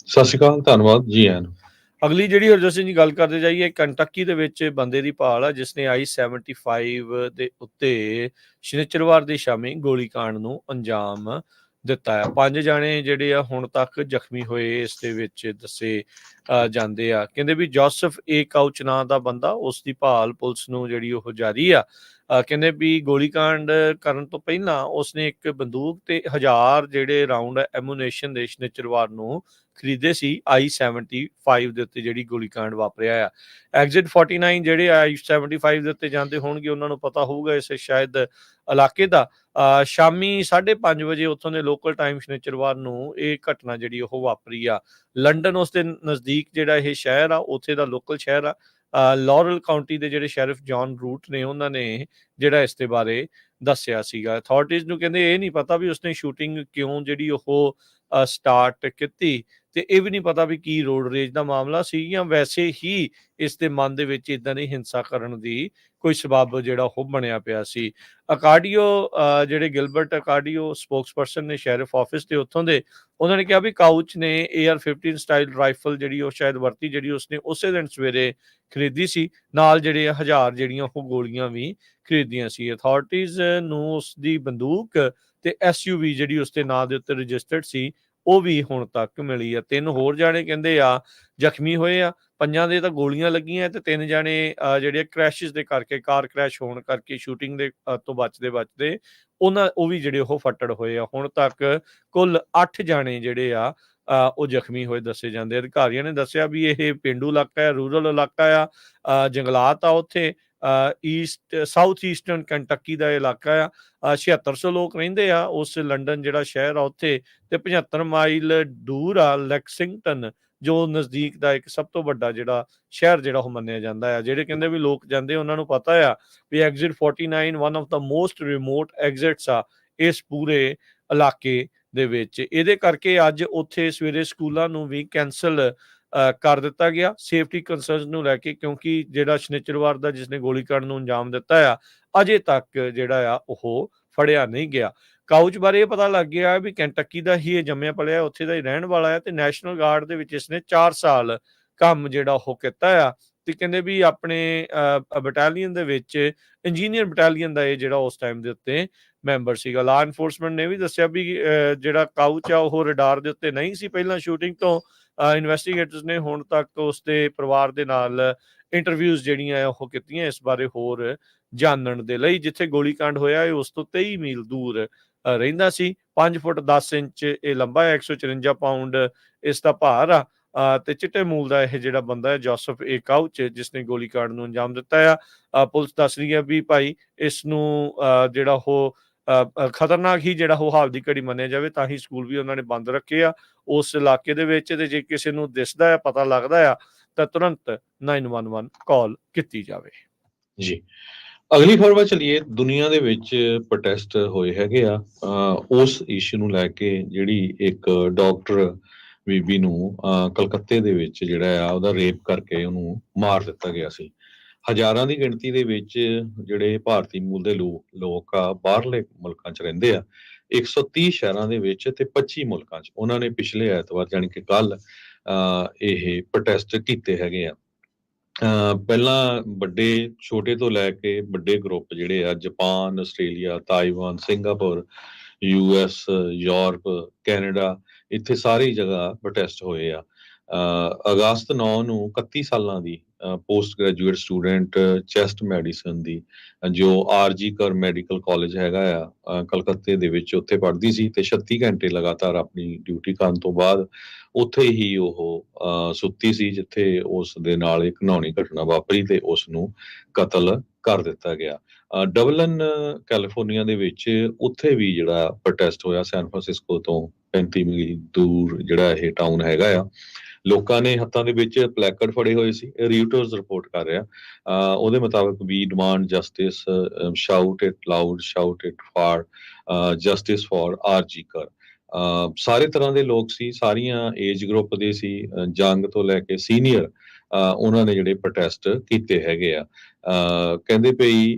ਸਤਿ ਸ਼੍ਰੀ ਅਕਾਲ, ਧੰਨਵਾਦ ਜੀ ਆਇਆਂ ਨੂੰ। ਅਗਲੀ ਜਿਹੜੀ ਹਰਜੋਤ ਸਿੰਘ ਜੀ ਗੱਲ ਕਰਦੇ ਜਾਈਏ, ਕੰਟਕੀ ਦੇ ਵਿੱਚ ਬੰਦੇ ਦੀ ਭਾਲ ਆ ਜਿਸਨੇ I-75 ਦੇ ਉੱਤੇ ਸ਼ਨੀਚਰਵਾਰ ਦੀ ਸ਼ਾਮੀ ਗੋਲੀकांड ਨੂੰ ਅੰਜਾਮ ਦਿੱਤਾ ਹੈ। 5 ਜਾਣੇ ਜਿਹੜੇ ਆ ਹੁਣ ਤੱਕ ਜ਼ਖਮੀ ਹੋਏ ਇਸ ਦੇ ਵਿੱਚ ਦੱਸੇ ਜਾਂਦੇ ਆ। ਕਹਿੰਦੇ ਵੀ ਜੋਸਫ ਏ ਕਾਊਚ ਨਾਂ ਦਾ ਬੰਦਾ, ਉਸ ਦੀ ਭਾਲ ਪੁਲਿਸ ਨੂੰ ਜਿਹੜੀ ਉਹ ਜਾਰੀ ਆ। ਕਹਿੰਦੇ ਵੀ ਗੋਲੀकांड ਕਰਨ ਤੋਂ ਪਹਿਲਾਂ ਉਸਨੇ ਇੱਕ ਬੰਦੂਕ ਤੇ 1000 ਜਿਹੜੇ ਰਾਉਂਡ ਐਮੂਨੇਸ਼ਨ ਦੇ ਸ਼ਨੀਚਰਵਾਰ ਨੂੰ ਖਰੀਦੇ ਸੀ। I-75 ਦੇ ਉੱਤੇ ਜਿਹੜੀ ਗੋਲੀकांड ਵਾਪਰਿਆ ਆ। ਐਗਜ਼ਿਟ 49 ਜਿਹੜੇ I-75 ਦੇ ਉੱਤੇ ਜਾਂਦੇ ਹੋਣਗੇ ਉਹਨਾਂ ਨੂੰ ਪਤਾ ਹੋਊਗਾ ਇਸ ਸ਼ਾਇਦ ਇਲਾਕੇ ਦਾ। ਸ਼ਾਮੀ 5:30 ਵਜੇ ਉੱਥੋਂ ਦੇ ਲੋਕਲ ਟਾਈਮ ਸ਼ਨੀਚਰਵਾਰ ਨੂੰ ਇਹ ਘਟਨਾ ਜਿਹੜੀ ਉਹ ਵਾਪਰੀ ਆ। ਲੰਡਨ ਉਸ ਦੇ ਨਜ਼ਦੀਕ ਜਿਹੜਾ ਇਹ ਸ਼ਹਿਰ ਆ, ਉੱਥੇ ਦਾ ਲੋਕਲ ਸ਼ਹਿਰ ਆ। ਲਾਰਲ ਕਾਉਂਟੀ ਦੇ ਜਿਹੜੇ ਸ਼ੈਰਿਫ ਜੌਨ ਰੂਟ ਨੇ, ਉਹਨਾਂ ਨੇ ਜਿਹੜਾ ਇਸ ਦੇ ਬਾਰੇ ਦੱਸਿਆ ਸੀਗਾ। ਅਥਾਰਟੀਜ਼ ਨੂੰ ਕਹਿੰਦੇ ਇਹ ਨਹੀਂ ਪਤਾ ਵੀ ਉਸਨੇ ਸ਼ੂਟਿੰਗ ਕਿਉਂ ਜਿਹੜੀ ਉਹ ਸਟਾਰਟ ਕੀਤੀ, ਤੇ ਇਹ ਵੀ ਨਹੀਂ ਪਤਾ ਵੀ ਕੀ ਰੋਡ ਰੇਜ ਦਾ ਮਾਮਲਾ ਸੀ ਜਾਂ ਵੈਸੇ ਹੀ ਇਸ ਦੇ ਮਨ ਦੇ ਵਿੱਚ ਇਦਾਂ ਦੀ ਹਿੰਸਾ ਕਰਨ ਦੀ ਕੋਈ ਸਬਬ ਜਿਹੜਾ ਉਹ ਬਣਿਆ ਪਿਆ ਸੀ। ਅਕਾਡੀਓ ਜਿਹੜੇ ਗਿਲਬਰਟ ਅਕਾਡੀਓ ਸਪੋਕਸਪਰਸਨ ਨੇ ਸ਼ੈਰਿਫ ਆਫਿਸ ਦੇ ਉੱਥੋਂ ਦੇ, ਉਹਨਾਂ ਨੇ ਕਿਹਾ ਵੀ ਕਾਊਚ ਨੇ AR-15 ਸਟਾਈਲ ਰਾਈਫਲ ਜਿਹੜੀ ਉਹ ਸ਼ਾਇਦ ਵਰਤੀ, ਜਿਹੜੀ ਉਸਨੇ ਉਸੇ ਦਿਨ ਸਵੇਰੇ ਖਰੀਦੀ ਸੀ। ਨਾਲ ਜਿਹੜੇ 1000 ਜਿਹੜੀਆਂ ਉਹ ਗੋਲੀਆਂ ਵੀ ਖਰੀਦੀਆਂ ਸੀ। ਅਥਾਰਟੀਜ਼ ਨੂੰ ਉਸ ਦੀ ਬੰਦੂਕ ਤੇ SUV ਜਿਹੜੀ ਉਸਦੇ ਨਾਂ ਦੇ ਉੱਤੇ ਰਜਿਸਟਰਡ ਸੀ ਉਹ ਵੀ ਹੁਣ ਤੱਕ ਮਿਲੀ ਆ। 3 ਹੋਰ ਜਾਣੇ ਕਹਿੰਦੇ ਆ ਜ਼ਖਮੀ ਹੋਏ ਆ। 5 ਦੇ ਤਾਂ ਗੋਲੀਆਂ ਲੱਗੀਆਂ ਤੇ 3 ਜਾਣੇ ਜਿਹੜੇ ਕ੍ਰੈਸ਼ਿਸ ਦੇ ਕਰਕੇ, ਕਾਰ ਕ੍ਰੈਸ਼ ਹੋਣ ਕਰਕੇ, ਸ਼ੂਟਿੰਗ ਦੇ ਤੋਂ ਬਚਦੇ ਉਹ ਵੀ ਜਿਹੜੇ ਉਹ ਫੱਟੜ ਹੋਏ ਆ। ਹੁਣ ਤੱਕ ਕੁੱਲ 8 ਜਾਣੇ ਜਿਹੜੇ ਆ ਉਹ ਜ਼ਖਮੀ ਹੋਏ ਦੱਸੇ ਜਾਂਦੇ। ਅਧਿਕਾਰੀਆਂ ਨੇ ਦੱਸਿਆ ਵੀ ਇਹ ਪੇਂਡੂ ਇਲਾਕਾ ਹੈ, ਰੂਰਲ ਇਲਾਕਾ ਆ, ਜੰਗਲਾਤ ਆ ਉੱਥੇ। ਸਾਊਥ ਈਸਟਰਨ ਕੰਟਕੀ ਦਾ ਇਲਾਕਾ ਆ। 7600 ਲੋਕ ਰਹਿੰਦੇ ਆ ਉਸ ਲੰਡਨ ਜਿਹੜਾ ਸ਼ਹਿਰ ਆ ਉੱਥੇ, ਤੇ 75 ਮਾਈਲ ਦੂਰ ਆ ਲੈਕਸਿੰਗਟਨ, ਜੋ ਨਜ਼ਦੀਕ ਦਾ ਇੱਕ ਸਭ ਤੋਂ ਵੱਡਾ ਜਿਹੜਾ ਸ਼ਹਿਰ ਜਿਹੜਾ ਉਹ ਮੰਨਿਆ ਜਾਂਦਾ ਆ। ਜਿਹੜੇ ਕਹਿੰਦੇ ਵੀ ਲੋਕ ਜਾਂਦੇ ਉਹਨਾਂ ਨੂੰ ਪਤਾ ਆ ਵੀ exit 49 one of the most remote exits ਆ ਇਸ ਪੂਰੇ ਇਲਾਕੇ ਦੇ ਵਿੱਚ। ਇਹਦੇ ਕਰਕੇ ਅੱਜ ਉੱਥੇ ਸਵੇਰੇ ਸਕੂਲਾਂ ਨੂੰ ਵੀ ਕੈਂਸਲ ਕਰ ਦਿੱਤਾ ਗਿਆ ਸੇਫਟੀ ਕੰਸਰਨਸ ਨੂੰ ਲੈ ਕੇ, ਕਿਉਂਕਿ ਜਿਹੜਾ ਸ਼ਨੀਚਰਵਾਰ ਦਾ ਜਿਸਨੇ ਗੋਲੀकांड ਨੂੰ ਅੰਜਾਮ ਦਿੱਤਾ ਆ ਅਜੇ ਤੱਕ ਜਿਹੜਾ ਆ ਉਹ ਫੜਿਆ ਨਹੀਂ ਗਿਆ। ਕਾਊਚ ਬਾਰੇ ਇਹ ਪਤਾ ਲੱਗ ਗਿਆ ਵੀ ਕੈਂਟਕੀ ਦਾ ਹੀ ਇਹ ਜੰਮਿਆ ਪਲਿਆ, ਉੱਥੇ ਦਾ ਹੀ ਰਹਿਣ ਵਾਲਾ ਹੈ, ਤੇ ਨੈਸ਼ਨਲ ਗਾਰਡ ਦੇ ਵਿੱਚ ਇਸਨੇ 4 ਸਾਲ ਕੰਮ ਜਿਹੜਾ ਉਹ ਕੀਤਾ ਆ। ਤੇ ਕਹਿੰਦੇ ਵੀ ਆਪਣੇ ਬਟਾਲੀਅਨ ਦੇ ਵਿੱਚ ਇੰਜੀਨੀਅਰ ਬਟਾਲੀਅਨ ਦਾ ਇਹ ਜਿਹੜਾ ਉਸ ਟਾਈਮ ਦੇ ਉੱਤੇ ਮੈਂਬਰ ਸੀਗਾ। ਲਾ ਐਨਫੋਰਸਮੈਂਟ ਨੇ ਵੀ ਦੱਸਿਆ ਵੀ ਜਿਹੜਾ ਕਾਊਚ ਆ ਉਹ ਰਡਾਰ ਦੇ ਉੱਤੇ ਨਹੀਂ ਸੀ ਪਹਿਲਾਂ ਸ਼ੂਟਿੰਗ ਤੋਂ। ਇਨਵੈਸਟੀਗੇਟਰਸ ਨੇ ਹੁਣ ਤੱਕ ਉਸਦੇ ਪਰਿਵਾਰ ਦੇ ਨਾਲ ਇੰਟਰਵਿਊਜ਼ ਜਿਹੜੀਆਂ ਉਹ ਕੀਤੀਆਂ ਇਸ ਬਾਰੇ ਹੋਰ ਜਾਣਨ ਦੇ ਲਈ। ਜਿੱਥੇ ਗੋਲੀकांड ਹੋਇਆ ਇਹ ਉਸ ਤੋਂ 23 ਮੀਲ ਦੂਰ ਰਹਿੰਦਾ ਸੀ। 5 ਫੁੱਟ 10 ਇੰਚ ਇਹ ਲੰਬਾ ਹੈ, 154 ਪਾਉਂਡ ਇਸ ਦਾ ਭਾਰ ਆ। ਤੇ ਚਿੱਟੇ ਮੂਲ ਦਾ ਇਹ ਜਿਹੜਾ ਬੰਦਾ ਹੈ ਜੋਸਫ ਏ ਕਾਊਚ, ਜਿਸਨੇ ਗੋਲੀकांड ਨੂੰ ਅੰਜਾਮ ਦਿੱਤਾ ਆ। ਪੁਲਿਸ ਦੱਸ ਰਹੀ ਹੈ ਵੀ ਭਾਈ ਇਸ ਨੂੰ ਜਿਹੜਾ ਉਹ ਖਤਰਨਾਕ ਹੀ ਜਿਹੜਾ ਉਹ ਹਾਲ ਦੀ ਘੜੀ ਮੰਨਿਆ ਜਾਵੇ, ਤਾਂ ਹੀ ਸਕੂਲ ਵੀ ਉਹਨਾਂ ਨੇ ਬੰਦ ਰੱਖੇ ਆ ਉਸ ਇਲਾਕੇ ਦੇ ਵਿੱਚ। ਤੇ ਜੇ ਕਿਸੇ ਨੂੰ ਦਿਸਦਾ ਹੈ, ਪਤਾ ਲੱਗਦਾ ਆ, ਤਾਂ ਤੁਰੰਤ 911 ਕਾਲ ਕੀਤੀ ਜਾਵੇ। ਜੀ, ਅਗਲੀ ਖਬਰ ਵੱਲ ਚਲੀਏ। ਦੁਨੀਆ ਦੇ ਵਿੱਚ ਪ੍ਰੋਟੈਸਟ ਹੋਏ ਹੈਗੇ ਆ ਉਸ ਇਸ਼ੂ ਨੂੰ ਲੈ ਕੇ, ਜਿਹੜੀ ਇੱਕ ਡਾਕਟਰ ਬੀਬੀ ਨੂੰ ਕਲਕੱਤੇ ਦੇ ਵਿੱਚ ਜਿਹੜਾ ਆ ਉਹਦਾ ਰੇਪ ਕਰਕੇ ਉਹਨੂੰ ਮਾਰ ਦਿੱਤਾ ਗਿਆ ਸੀ। ਹਜ਼ਾਰਾਂ ਦੀ ਗਿਣਤੀ ਦੇ ਵਿੱਚ ਜਿਹੜੇ ਭਾਰਤੀ ਮੂਲ ਦੇ ਲੋਕ ਆ ਬਾਹਰਲੇ ਮੁਲਕਾਂ 'ਚ ਰਹਿੰਦੇ ਆ। 130 ਸ਼ਹਿਰਾਂ ਦੇ ਵਿੱਚ ਤੇ 25 ਮੁਲਕਾਂ 'ਚ ਉਹਨਾਂ ਨੇ ਪਿਛਲੇ ਐਤਵਾਰ ਜਾਣੀ ਕਿ ਕੱਲ ਇਹ ਪ੍ਰੋਟੈਸਟ ਕੀਤੇ ਹੈਗੇ ਆ। ਪਹਿਲਾਂ ਵੱਡੇ ਛੋਟੇ ਤੋਂ ਲੈ ਕੇ ਵੱਡੇ ਗਰੁੱਪ ਜਿਹੜੇ ਆ Japan, Australia, Taiwan, Singapore, US, Europe, Canada, ਇੱਥੇ ਸਾਰੀ ਜਗ੍ਹਾ ਪ੍ਰੋਟੈਸਟ ਹੋਏ ਆ। ਅਗਸਤ 9 ਨੂੰ 31 ਸਾਲਾਂ ਦੀ post graduate student chest medicine ਦੀ, ਜੋ RG ਕਰ ਮੈਡੀਕਲ ਕਾਲਜ ਹੈਗਾ ਆ ਕਲਕੱਤੇ ਦੇ ਵਿੱਚ, ਉੱਥੇ ਪੜ੍ਹਦੀ ਸੀ ਤੇ 36 ਘੰਟੇ ਲਗਾਤਾਰ ਆਪਣੀ ਡਿਊਟੀ ਕਰਨ ਤੋਂ ਬਾਅਦ ਉੱਥੇ ਹੀ ਉਹ ਸੁੱਤੀ ਸੀ, ਜਿੱਥੇ ਉਸ ਦੇ ਨਾਲ ਇੱਕ ਘਿਨਾਉਣੀ ਘਟਨਾ ਵਾਪਰੀ ਤੇ ਉਸ ਨੂੰ ਕਤਲ ਕਰ ਦਿੱਤਾ ਗਿਆ। ਡਬਲਨ ਕੈਲੀਫੋਰਨੀਆ ਦੇ ਵਿੱਚ ਉੱਥੇ ਵੀ ਜਿਹੜਾ ਪ੍ਰੋਟੈਸਟ ਹੋਇਆ, ਸੈਨ ਫਰਾਂਸਿਸਕੋ ਤੋਂ 35 ਮੀਲ ਦੂਰ ਜਿਹੜਾ ਇਹ ਟਾਊਨ ਹੈਗਾ ਆ। ਲੋਕਾਂ ਨੇ ਹੱਥਾਂ ਦੇ ਵਿੱਚ ਪਲੈਕਰਡ ਫੜੇ ਹੋਏ ਸੀ, ਰਿਊਟਰਸ ਰਿਪੋਰਟ ਕਰ ਰਿਹਾ। ਉਹਦੇ ਮੁਤਾਬਕ ਵੀ demand justice, shout it loud, shout it for justice for RG ਕਰ। ਸਾਰੇ ਤਰ੍ਹਾਂ ਦੇ ਲੋਕ ਸੀ, ਸਾਰੀਆਂ ਏਜ ਗਰੁੱਪ ਦੇ ਸੀ, ਯੰਗ ਤੋਂ ਲੈ ਕੇ ਸੀਨੀਅਰ, ਉਹਨਾਂ ਨੇ ਜਿਹੜੇ ਪ੍ਰੋਟੈਸਟ ਕੀਤੇ ਹੈਗੇ ਆ। ਕਹਿੰਦੇ ਪਈ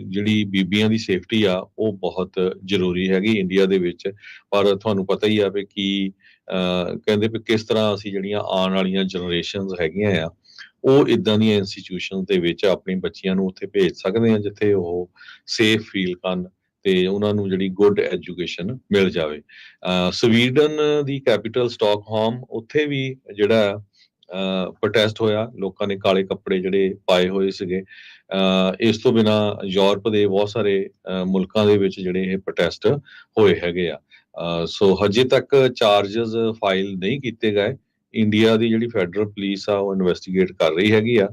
ਜਿਹੜੀ ਬੀਬੀਆਂ ਦੀ ਸੇਫਟੀ ਆ ਉਹ ਬਹੁਤ ਜ਼ਰੂਰੀ ਹੈਗੀ ਇੰਡੀਆ ਦੇ ਵਿੱਚ, ਪਰ ਤੁਹਾਨੂੰ ਪਤਾ ਹੀ ਆ ਵੀ ਕੀ ਕਹਿੰਦੇ ਵੀ ਕਿਸ ਤਰ੍ਹਾਂ ਅਸੀਂ ਜਿਹੜੀਆਂ ਆਉਣ ਵਾਲੀਆਂ ਜਨਰੇਸ਼ਨਸ ਹੈਗੀਆਂ ਆ ਉਹ ਇਦਾਂ ਦੀਆਂ ਇੰਸਟੀਟਿਊਸ਼ਨ ਦੇ ਵਿੱਚ ਆਪਣੀ ਬੱਚੀਆਂ ਨੂੰ ਉੱਥੇ ਭੇਜ ਸਕਦੇ ਆ ਜਿੱਥੇ ਉਹ ਸੇਫ ਫੀਲ ਕਰਨ ਤੇ ਉਹਨਾਂ ਨੂੰ ਜਿਹੜੀ ਗੁੱਡ ਐਜੂਕੇਸ਼ਨ ਮਿਲ ਜਾਵੇ। ਸਵੀਡਨ ਦੀ ਕੈਪੀਟਲ ਸਟਾਕਹੋਮ, ਉੱਥੇ ਵੀ ਜਿਹੜਾ ਪ੍ਰੋਟੈਸਟ ਹੋਇਆ, ਲੋਕਾਂ ਨੇ ਕਾਲੇ ਕੱਪੜੇ ਜਿਹੜੇ ਪਾਏ ਹੋਏ ਸੀਗੇ। ਇਸ ਤੋਂ ਬਿਨਾਂ ਯੂਰਪ ਦੇ ਬਹੁਤ ਸਾਰੇ ਮੁਲਕਾਂ ਦੇ ਵਿੱਚ ਜਿਹੜੇ ਇਹ ਪ੍ਰੋਟੈਸਟ ਹੋਏ ਹੈਗੇ ਆ। ਸੋ ਹਜੇ ਤੱਕ ਚਾਰਜਸ ਫਾਈਲ ਨਹੀਂ ਕੀਤੇ ਗਏ। ਇੰਡੀਆ ਦੀ ਜਿਹੜੀ ਫੈਡਰਲ ਪੁਲਿਸ ਆ ਉਹ ਇਨਵੈਸਟੀਗੇਟ ਕਰ ਰਹੀ ਹੈਗੀ ਆ,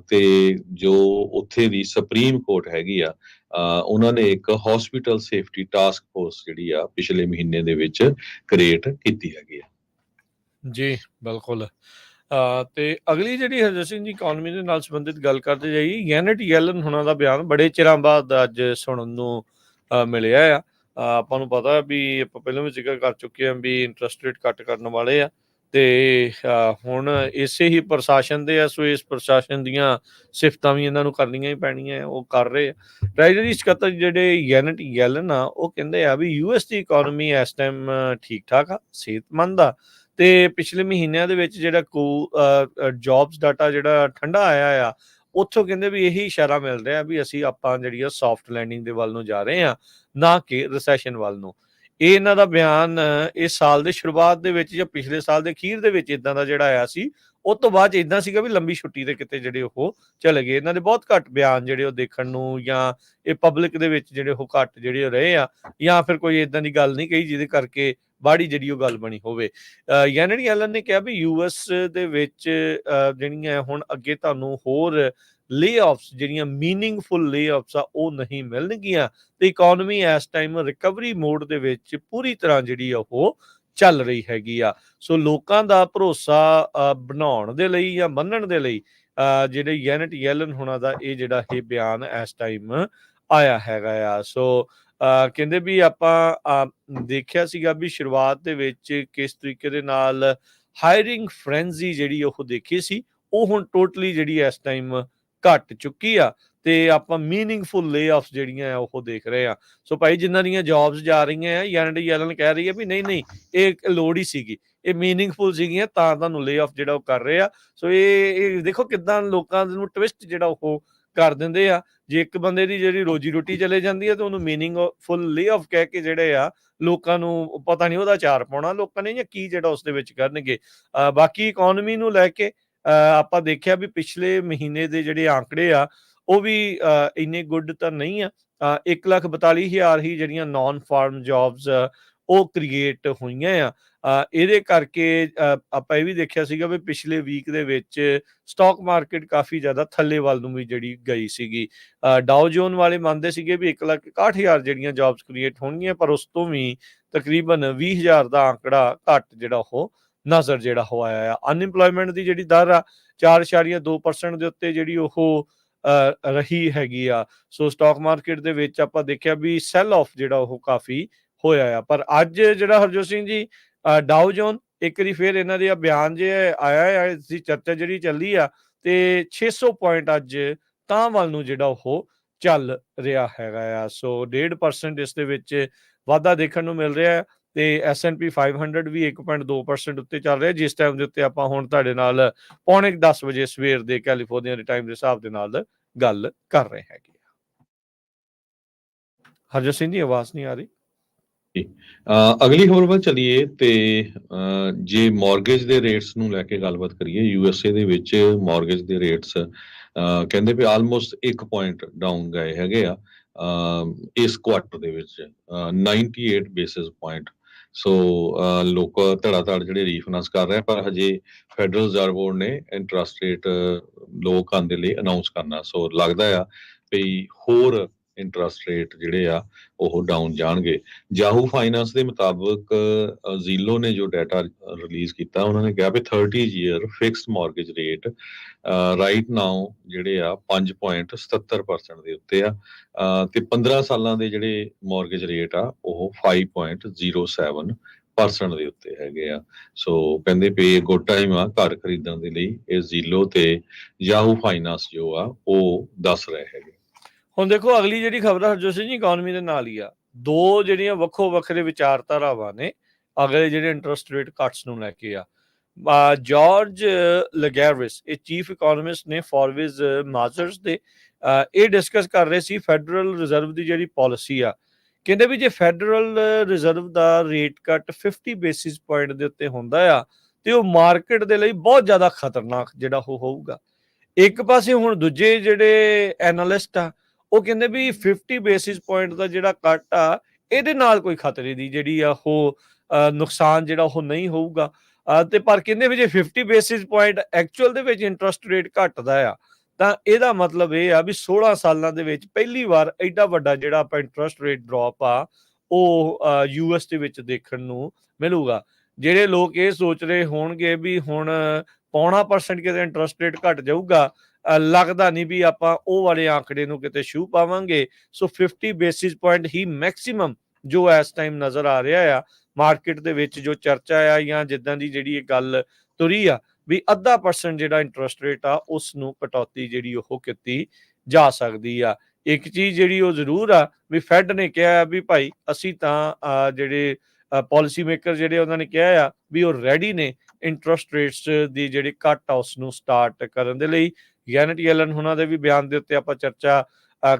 ਤੇ ਜੋ ਉੱਥੇ ਦੀ ਸੁਪਰੀਮ ਕੋਰਟ ਹੈਗੀ ਆ, ਉਹਨਾਂ ਨੇ ਇੱਕ ਹਸਪੀਟਲ ਸੇਫਟੀ ਟਾਸਕ ਫੋਰਸ ਜਿਹੜੀ ਆ ਪਿਛਲੇ ਮਹੀਨੇ ਦੇ ਵਿੱਚ ਕ੍ਰੀਏਟ ਕੀਤੀ ਹੈਗੀ ਆ। ਜੀ ਬਿਲਕੁਲ। ਤੇ ਅਗਲੀ ਜਿਹੜੀ ਹਰਜੀਤ ਸਿੰਘ ਜੀ ਇਕਨੋਮੀ ਦੇ ਨਾਲ ਸੰਬੰਧਿਤ ਗੱਲ ਕਰਦੇ ਜਾਈਏ, ਜੈਨੇਟ ਯੈਲਨ ਹੁਣਾਂ ਦਾ ਬਿਆਨ ਬੜੇ ਚਿਰਾਂ ਬਾਅਦ ਅੱਜ ਸੁਣਨ ਨੂੰ ਮਿਲਿਆ ਆ। ਆਪਾਂ ਨੂੰ ਪਤਾ ਵੀ ਆਪਾਂ ਪਹਿਲਾਂ ਵੀ ਜ਼ਿਕਰ ਕਰ ਚੁੱਕੇ ਹਾਂ ਵੀ ਇੰਟਰਸਟ ਰੇਟ ਕੱਟ ਕਰਨ ਵਾਲੇ ਆ, ਤੇ ਹੁਣ ਇਸੇ ਹੀ ਪ੍ਰਸ਼ਾਸਨ ਦੇ ਆ, ਸੋ ਇਸ ਪ੍ਰਸ਼ਾਸਨ ਦੀਆਂ ਸਿਫਤਾਂ ਵੀ ਇਹਨਾਂ ਨੂੰ ਕਰਨੀਆਂ ਹੀ ਪੈਣੀਆਂ, ਉਹ ਕਰ ਰਹੇ ਆ। ਟ੍ਰੈਜਰੀ ਸਕੱਤਰ ਜਿਹੜੇ ਜੈਨੇਟ ਯੈਲਨ ਆ ਉਹ ਕਹਿੰਦੇ ਆ ਵੀ ਯੂਐਸ ਦੀ ਇਕਨੋਮੀ ਇਸ ਟਾਈਮ ਠੀਕ ਠਾਕ ਆ, ਸਿਹਤਮੰਦ ਆ, ਤੇ ਪਿਛਲੇ ਮਹੀਨਿਆਂ ਦੇ ਵਿੱਚ ਜਿਹੜਾ ਜੌਬਸ ਡਾਟਾ ਜਿਹੜਾ ਠੰਡਾ ਆਇਆ ਆ, ਉੱਥੋਂ ਕਹਿੰਦੇ ਵੀ ਇਹੀ ਇਸ਼ਾਰਾ ਮਿਲ ਰਿਹਾ ਵੀ ਆਪਾਂ ਜਿਹੜੀ ਆ ਸੌਫਟ ਲੈਂਡਿੰਗ ਦੇ ਵੱਲ ਨੂੰ ਜਾ ਰਹੇ ਆ, ਨਾ ਕਿ ਰਿਸੈਸ਼ਨ ਵੱਲ ਨੂੰ। ਇਹ ਇਹਨਾਂ ਦਾ ਬਿਆਨ ਇਸ ਸਾਲ ਦੇ ਸ਼ੁਰੂਆਤ ਦੇ ਵਿੱਚ ਜਾਂ ਪਿਛਲੇ ਸਾਲ ਦੇ ਅਖੀਰ ਦੇ ਵਿੱਚ ਇਦਾਂ ਦਾ ਜਿਹੜਾ ਆਇਆ ਸੀ। ਉਸ ਤੋਂ ਬਾਅਦ ਇਦਾਂ ਸੀਗਾ ਵੀ ਲੰਬੀ ਛੁੱਟੀ ਦੇ ਕਿਤੇ ਜਿਹੜੇ ਉਹ ਚਲੇ ਗਏ। ਇਹਨਾਂ ਦੇ ਬਹੁਤ ਘੱਟ ਬਿਆਨ ਜਿਹੜੇ ਉਹ ਦੇਖਣ ਨੂੰ, ਜਾਂ ਇਹ ਪਬਲਿਕ ਦੇ ਵਿੱਚ ਜਿਹੜੇ ਉਹ ਘੱਟ ਜਿਹੜੇ ਰਹੇ ਆ, ਜਾਂ ਫਿਰ ਕੋਈ ਇਦਾਂ ਦੀ ਗੱਲ ਨਹੀਂ ਕਹੀ ਜਿਹਦੇ ਕਰਕੇ ਬਾੜੀ ਜਿਹੜੀ ਉਹ ਗੱਲ ਬਣੀ ਹੋਵੇ। ਜੈਨੇਟ ਯੈਲਨ ਨੇ ਕਿਹਾ ਵੀ ਯੂਐਸ ਦੇ ਵਿੱਚ ਜਿਹੜੀਆਂ ਹੁਣ ਅੱਗੇ ਤੁਹਾਨੂੰ ਹੋਰ ਲੇਆਫਸ, ਜਿਹੜੀਆਂ ਮੀਨਿੰਗਫੁਲ ਲੇਆਫਸ ਆ, ਉਹ ਨਹੀਂ ਮਿਲਣਗੀਆਂ, ਤੇ ਇਕਨੋਮੀ ਇਸ ਟਾਈਮ ਰਿਕਵਰੀ ਮੋਡ ਦੇ ਵਿੱਚ ਪੂਰੀ ਤਰ੍ਹਾਂ ਜਿਹੜੀ ਉਹ ਚੱਲ ਰਹੀ ਹੈਗੀ ਆ। ਸੋ ਲੋਕਾਂ ਦਾ ਭਰੋਸਾ ਬਣਾਉਣ ਦੇ ਲਈ ਜਾਂ ਮੰਨਣ ਦੇ ਲਈ ਜਿਹੜੇ ਜੈਨੇਟ ਯੈਲਨ ਹੁਣਾਂ ਦਾ ਇਹ ਜਿਹੜਾ ਇਹ ਬਿਆਨ ਇਸ ਟਾਈਮ ਆਇਆ ਹੈਗਾ ਆ। ਸੋ ਕਹਿੰਦੇ ਵੀ ਆਪਾਂ ਦੇਖਿਆ ਸੀਗਾ ਵੀ ਸ਼ੁਰੂਆਤ ਦੇ ਵਿੱਚ ਕਿਸ ਤਰੀਕੇ ਦੇ ਨਾਲ ਹਾਇਰਿੰਗ ਫਰੈਂਜ਼ੀ ਜਿਹੜੀ ਉਹ ਦੇਖੀ ਸੀ, ਉਹ ਹੁਣ ਟੋਟਲੀ ਜਿਹੜੀ ਇਸ ਟਾਈਮ ਘਟ ਚੁੱਕੀ ਆ, ਤੇ ਆਪਾਂ ਮੀਨਿੰਗਫੁਲ ਲੇਆਫਸ ਜਿਹੜੀਆਂ ਆ ਉਹ ਦੇਖ ਰਹੇ ਆ। ਸੋ ਭਾਈ ਜਿਨ੍ਹਾਂ ਦੀਆਂ ਜੌਬਸ ਜਾ ਰਹੀਆਂ ਆ, ਜੈਨੇਟ ਯੈਲਨ ਕਹਿ ਰਹੀ ਹੈ ਵੀ ਨਹੀਂ ਇਹ ਲੋੜ ਹੀ ਸੀਗੀ, ਇਹ ਮੀਨਿੰਗਫੁਲ ਸੀਗੀਆਂ, ਤਾਂ ਤੁਹਾਨੂੰ ਲੇਆਫ ਜਿਹੜਾ ਉਹ ਕਰ ਰਹੇ ਆ। ਸੋ ਇਹ ਦੇਖੋ ਕਿੱਦਾਂ ਲੋਕਾਂ ਨੂੰ ਟਵਿਸਟ ਜਿਹੜਾ ਉਹ ਕਰ ਦਿੰਦੇ ਆ। ਜੇ ਇੱਕ ਬੰਦੇ ਦੀ ਜਿਹੜੀ ਰੋਜੀ ਰੋਟੀ ਚਲੇ ਜਾਂਦੀ ਹੈ, ਤੇ ਉਹਨੂੰ ਮੀਨਿੰਗਫੁਲ ਲੇਆਫ ਕਹਿ ਕੇ ਜਿਹੜੇ ਆ ਲੋਕਾਂ ਨੂੰ ਪਤਾ ਨਹੀਂ ਉਹਦਾ ਚਾਰ ਪਾਉਣਾ ਲੋਕਾਂ ਨੇ, ਜਾਂ ਕੀ ਜਿਹੜਾ ਉਸ ਦੇ ਵਿੱਚ ਕਰਨਗੇ। ਬਾਕੀ ਇਕਨੋਮੀ ਨੂੰ ਲੈ ਕੇ ਆਪਾਂ ਦੇਖਿਆ ਵੀ ਪਿਛਲੇ ਮਹੀਨੇ ਦੇ ਜਿਹੜੇ ਆંકੜੇ ਆ ਉਹ ਵੀ ਇੰਨੇ ਗੁੱਡ ਤਾਂ ਨਹੀਂ ਆ। 1,42,000 ਹੀ ਜਿਹੜੀਆਂ ਨਾਨ ਫਾਰਮ ਜੌਬਸ ਉਹ ਕ੍ਰੀਏਟ ਹੋਈਆਂ ਆ। ਇਹਦੇ ਕਰਕੇ ਆਪਾਂ ਇਹ ਵੀ ਦੇਖਿਆ ਸੀਗਾ ਵੀ ਪਿਛਲੇ ਵੀਕ ਦੇ ਵਿੱਚ ਸਟਾਕ ਮਾਰਕੀਟ ਕਾਫੀ ਜ਼ਿਆਦਾ ਥੱਲੇ ਵੱਲ ਨੂੰ ਵੀ ਜਿਹੜੀ ਗਈ ਸੀਗੀ। ਡਾਓ ਜੋਨ ਵਾਲੇ ਮੰਨਦੇ ਸੀਗੇ ਵੀ 1,61,000 ਜਿਹੜੀਆਂ ਜੌਬਸ ਕ੍ਰੀਏਟ ਹੋਣਗੀਆਂ, ਪਰ ਉਸ ਤੋਂ ਵੀ ਤਕਰੀਬਨ 20,000 ਦਾ ਆંકੜਾ ਘੱਟ ਜਿਹੜਾ ਉਹ ਨਜ਼ਰ ਜਿਹੜਾ ਹੋ ਆਇਆ ਆ। ਅਨਇੰਪਲੋਇਮੈਂਟ ਦੀ ਜਿਹੜੀ ਦਰ ਆ 4.2% ਦੇ ਉੱਤੇ ਜਿਹੜੀ ਉਹ ਰਹੀ ਹੈਗੀ ਆ। ਸੋ ਸਟਾਕ ਮਾਰਕੀਟ ਦੇ ਵਿੱਚ ਆਪਾਂ ਦੇਖਿਆ ਵੀ ਸੈਲ ਆਫ ਜਿਹੜਾ ਉਹ ਕਾਫੀ ਹੋਇਆ ਆ। ਪਰ ਅੱਜ ਜਿਹੜਾ ਹਰਜੋਤ ਸਿੰਘ ਜੀ ਡਾਓ ਜੋਨ ਇੱਕ ਵਾਰੀ ਫਿਰ ਇਹਨਾਂ ਦੇ ਬਿਆਨ ਜੇ ਆਇਆ ਆ, ਇਸ ਦੀ ਚਰਚਾ ਜਿਹੜੀ ਚੱਲੀ ਆ, ਤੇ 600 ਪੁਆਇੰਟ ਅੱਜ ਤਾਂ ਵੱਲ ਨੂੰ ਜਿਹੜਾ ਉਹ ਚੱਲ ਰਿਹਾ ਹੈਗਾ ਆ। ਸੋ 1.5% ਇਸ ਦੇ ਵਿੱਚ ਵਾਧਾ ਦੇਖਣ ਨੂੰ ਮਿਲ ਰਿਹਾ, ਤੇ S&P 500 ਵੀ 1.2% ਉੱਤੇ ਚੱਲ ਰਿਹਾ, ਜਿਸ ਟਾਈਮ ਦੇ ਉੱਤੇ ਆਪਾਂ ਹੁਣ ਤੁਹਾਡੇ ਨਾਲ 9:45 ਵਜੇ ਸਵੇਰ ਦੇ ਕੈਲੀਫੋਰਨੀਆ ਦੇ ਟਾਈਮ ਦੇ ਹਿਸਾਬ ਦੇ ਨਾਲ ਗੱਲ ਕਰ ਰਹੇ ਹੈਗੇ ਆ। ਹਰਜੋਤ ਸਿੰਘ ਜੀ ਆਵਾਜ਼ ਨਹੀਂ ਆ ਰਹੀ। ਅਗਲੀ ਖਬਰ ਵੱਲ ਚੱਲੀਏ, ਤੇ ਜੇ ਮਾਰਗੇਜ ਦੇ ਰੇਟਸ ਨੂੰ ਲੈ ਕੇ ਗੱਲਬਾਤ ਕਰੀਏ, USA ਦੇ ਵਿੱਚ ਮਾਰਗੇਜ ਦੇ ਰੇਟਸ ਕਹਿੰਦੇ ਵੀ ਆਲਮੋਸਟ 1 ਪੁਆਇੰਟ ਡਾਊਨ ਗਏ ਹੈਗੇ ਆ ਇਸ ਕੁਆਟਰ ਦੇ ਵਿੱਚ, 98 ਬੇਸਿਸ ਪੁਆਇੰਟ। ਸੋ ਲੋਕ ਧੜਾ ਜਿਹੜੇ ਰੀਫਾਈਨਾਂਸ ਕਰ ਰਹੇ, ਪਰ ਹਜੇ ਫੈਡਰਲ ਰਿਜ਼ਰਵ ਬੋਰਡ ਨੇ ਇੰਟਰਸਟ ਰੇਟ ਲੋਅ ਕਰਨ ਦੇ ਲਈ ਅਨਾਉਂਸ ਕਰਨਾ। ਸੋ ਲੱਗਦਾ ਆ ਵੀ ਹੋਰ ਇੰਟਰਸਟ ਰੇਟ ਜਿਹੜੇ ਆ ਉਹ ਡਾਊਨ ਜਾਣਗੇ। ਯਾਹੂ ਫਾਈਨਾਂਸ ਦੇ ਮੁਤਾਬਕ ਜ਼ੀਲੋ ਨੇ ਜੋ ਡਾਟਾ ਰਿਲੀਜ਼ ਕੀਤਾ, ਉਹਨਾਂ ਨੇ ਕਿਹਾ ਵੀ 30 year fixed mortgage rate right now ਜਿਹੜੇ ਆ 5.77% ਦੇ ਉੱਤੇ ਆ, ਤੇ 15 ਸਾਲਾਂ ਦੇ ਜਿਹੜੇ ਮਾਰਗੇਜ ਰੇਟ ਆ ਉਹ 5.07% ਦੇ ਉੱਤੇ ਹੈਗੇ ਆ। ਸੋ ਕਹਿੰਦੇ ਪਏ ਗੁੱਡ ਟਾਈਮ ਆ ਘਰ ਖਰੀਦਣ ਦੇ ਲਈ, ਇਹ ਜ਼ੀਲੋ ਤੇ ਯਾਹੂ ਫਾਈਨਾਂਸ ਜੋ ਆ ਉਹ ਦੱਸ ਰਹੇ ਹੈਗੇ। ਹੁਣ ਦੇਖੋ ਅਗਲੀ ਜਿਹੜੀ ਖਬਰ ਹਰਜੋਤ ਸਿੰਘ ਜੀ ਇਕਨੋਮੀ ਦੇ ਨਾਲ ਹੀ ਆ, ਦੋ ਜਿਹੜੀਆਂ ਵੱਖੋ ਵੱਖਰੇ ਵਿਚਾਰਧਾਰਾਵਾਂ ਨੇ ਅਗਲੇ ਜਿਹੜੇ ਇੰਟਰਸਟ ਰੇਟ ਕੱਟਸ ਨੂੰ ਲੈ ਕੇ ਆ। ਜਾਰਜ ਲਗੈਰਵਿਸ ਇਹ ਚੀਫ ਇਕਨੋਮਿਸਟ ਨੇ ਫੋਰਵਿਜ਼ ਮਾਜ਼ਰਸ ਦੇ, ਇਹ ਡਿਸਕਸ ਕਰ ਰਹੇ ਸੀ ਫੈਡਰਲ ਰਿਜ਼ਰਵ ਦੀ ਜਿਹੜੀ ਪਾਲਿਸੀ ਆ। ਕਹਿੰਦੇ ਵੀ ਜੇ ਫੈਡਰਲ ਰਿਜ਼ਰਵ ਦਾ ਰੇਟ ਕੱਟ 50 ਬੇਸਿਸ ਪੁਆਇੰਟ ਦੇ ਉੱਤੇ ਹੁੰਦਾ ਆ ਤੇ ਉਹ ਮਾਰਕੀਟ ਦੇ ਲਈ ਬਹੁਤ ਜ਼ਿਆਦਾ ਖਤਰਨਾਕ ਜਿਹੜਾ ਉਹ ਹੋਊਗਾ। ਇੱਕ ਪਾਸੇ ਹੁਣ ਦੂਜੇ ਜਿਹੜੇ ਐਨਾਲਿਸਟ ਆ ਉਹ ਕਹਿੰਦੇ ਵੀ 50 ਬੇਸਿਸ ਪੁਆਇੰਟ ਦਾ ਜਿਹੜਾ ਕੱਟ ਆ ਇਹਦੇ ਨਾਲ ਕੋਈ ਖਤਰੇ ਦੀ ਜਿਹੜੀ ਆ ਉਹ ਨੁਕਸਾਨ ਜਿਹੜਾ ਉਹ ਨਹੀਂ ਹੋਊਗਾ। ਤੇ ਪਰ ਕਹਿੰਦੇ ਵੀ ਜੇ 50 ਬੇਸਿਸ ਪੁਆਇੰਟ ਐਕਚੁਅਲ ਦੇ ਵਿੱਚ ਇੰਟਰਸਟ ਰੇਟ ਘਟਦਾ ਆ ਤਾਂ ਇਹਦਾ ਮਤਲਬ ਇਹ ਆ ਵੀ 16 ਸਾਲਾਂ ਦੇ ਵਿੱਚ ਪਹਿਲੀ ਵਾਰ ਐਡਾ ਵੱਡਾ ਜਿਹੜਾ ਆਪਾਂ ਇੰਟਰਸਟ ਰੇਟ ਡ੍ਰੌਪ ਆ ਉਹ ਯੂਐਸ ਦੇ ਵਿੱਚ ਦੇਖਣ ਨੂੰ ਮਿਲੂਗਾ। ਜਿਹੜੇ ਲੋਕ ਇਹ ਸੋਚ ਰਹੇ ਹੋਣਗੇ ਵੀ ਹੁਣ 0.5% ਕਿਤੇ ਇੰਟਰਸਟ ਰੇਟ ਘਟ ਜਾਊਗਾ, ਲੱਗਦਾ ਨਹੀਂ ਵੀ ਆਪਾਂ ਉਹ ਵਾਲੇ ਆંકੜੇ ਨੂੰ ਕਿਤੇ ਛੂ ਪਾਵਾਂਗੇ। ਸੋ 50 ਬੇਸਿਸ ਪੁਆਇੰਟ ਹੀ ਮੈਕਸਿਮਮ ਜੋ ਇਸ ਟਾਈਮ ਨਜ਼ਰ ਆ ਰਿਹਾ ਆ ਮਾਰਕੀਟ ਦੇ ਵਿੱਚ, ਜੋ ਚਰਚਾ ਆ ਜਾਂ ਜਿੱਦਾਂ ਦੀ ਜਿਹੜੀ ਇਹ ਗੱਲ ਤੁਰੀ ਆ ਵੀ 0.5% ਜਿਹੜਾ ਇੰਟਰਸਟ ਰੇਟ ਆ ਉਸ ਨੂੰ ਕਟੌਤੀ ਜਿਹੜੀ ਉਹ ਕੀਤੀ ਜਾ ਸਕਦੀ ਆ। ਇੱਕ ਚੀਜ਼ ਜਿਹੜੀ ਉਹ ਜ਼ਰੂਰ ਆ ਵੀ ਫੈਡ ਨੇ ਕਿਹਾ ਵੀ ਭਾਈ ਅਸੀਂ ਤਾਂ ਜਿਹੜੇ ਪਾਲਿਸੀ ਮੇਕਰ ਜਿਹੜੇ ਉਹਨਾਂ ਨੇ ਕਿਹਾ ਆ ਵੀ ਉਹ ਰੈਡੀ ਨੇ ਇੰਟਰਸਟ ਰੇਟਸ ਦੀ ਜਿਹੜੀ ਕੱਟ ਆ ਉਸ ਨੂੰ ਸਟਾਰਟ ਕਰਨ ਦੇ ਲਈ। ਜੈਨਟ ਯੈਲਨ ਉਹਨਾਂ ਦੇ ਵੀ ਬਿਆਨ ਦੇ ਉੱਤੇ ਆਪਾਂ ਚਰਚਾ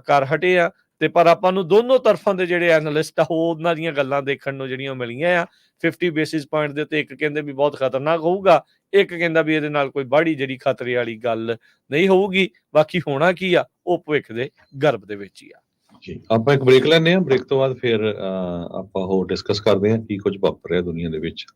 ਕਰ ਹਟੇ ਆ, ਤੇ ਪਰ ਆਪਾਂ ਨੂੰ ਦੋਨੋਂ ਤਰਫਾਂ ਦੇ ਜਿਹੜੇ ਐਨਾਲਿਸਟ ਆ ਉਹ ਉਹਨਾਂ ਦੀਆਂ ਗੱਲਾਂ ਦੇਖਣ ਨੂੰ ਜਿਹੜੀਆਂ ਮਿਲੀਆਂ ਆ। 50 ਬੇਸਿਸ ਪੁਆਇੰਟ ਦੇ ਉੱਤੇ ਇੱਕ ਕਹਿੰਦੇ ਵੀ ਬਹੁਤ ਖਤਰਨਾਕ ਹੋਊਗਾ, ਇੱਕ ਕਹਿੰਦਾ ਵੀ ਇਹਦੇ ਨਾਲ ਕੋਈ ਬਾਹਲੀ ਜਿਹੜੀ ਖਤਰੇ ਵਾਲੀ ਗੱਲ ਨਹੀਂ ਹੋਊਗੀ। ਬਾਕੀ ਹੋਣਾ ਕੀ ਆ ਉਹ ਭਵਿੱਖ ਦੇ ਗਰਭ ਦੇ ਵਿੱਚ ਹੀ ਆ। ਜੀ ਆਪਾਂ ਇੱਕ ਬ੍ਰੇਕ ਲੈਂਦੇ ਹਾਂ, ਬ੍ਰੇਕ ਤੋਂ ਬਾਅਦ ਫਿਰ ਆਪਾਂ ਹੋਰ ਡਿਸਕਸ ਕਰਦੇ ਹਾਂ ਕੀ ਕੁਝ ਵਾਪਰ ਰਿਹਾ ਦੁਨੀਆ ਦੇ ਵਿੱਚ।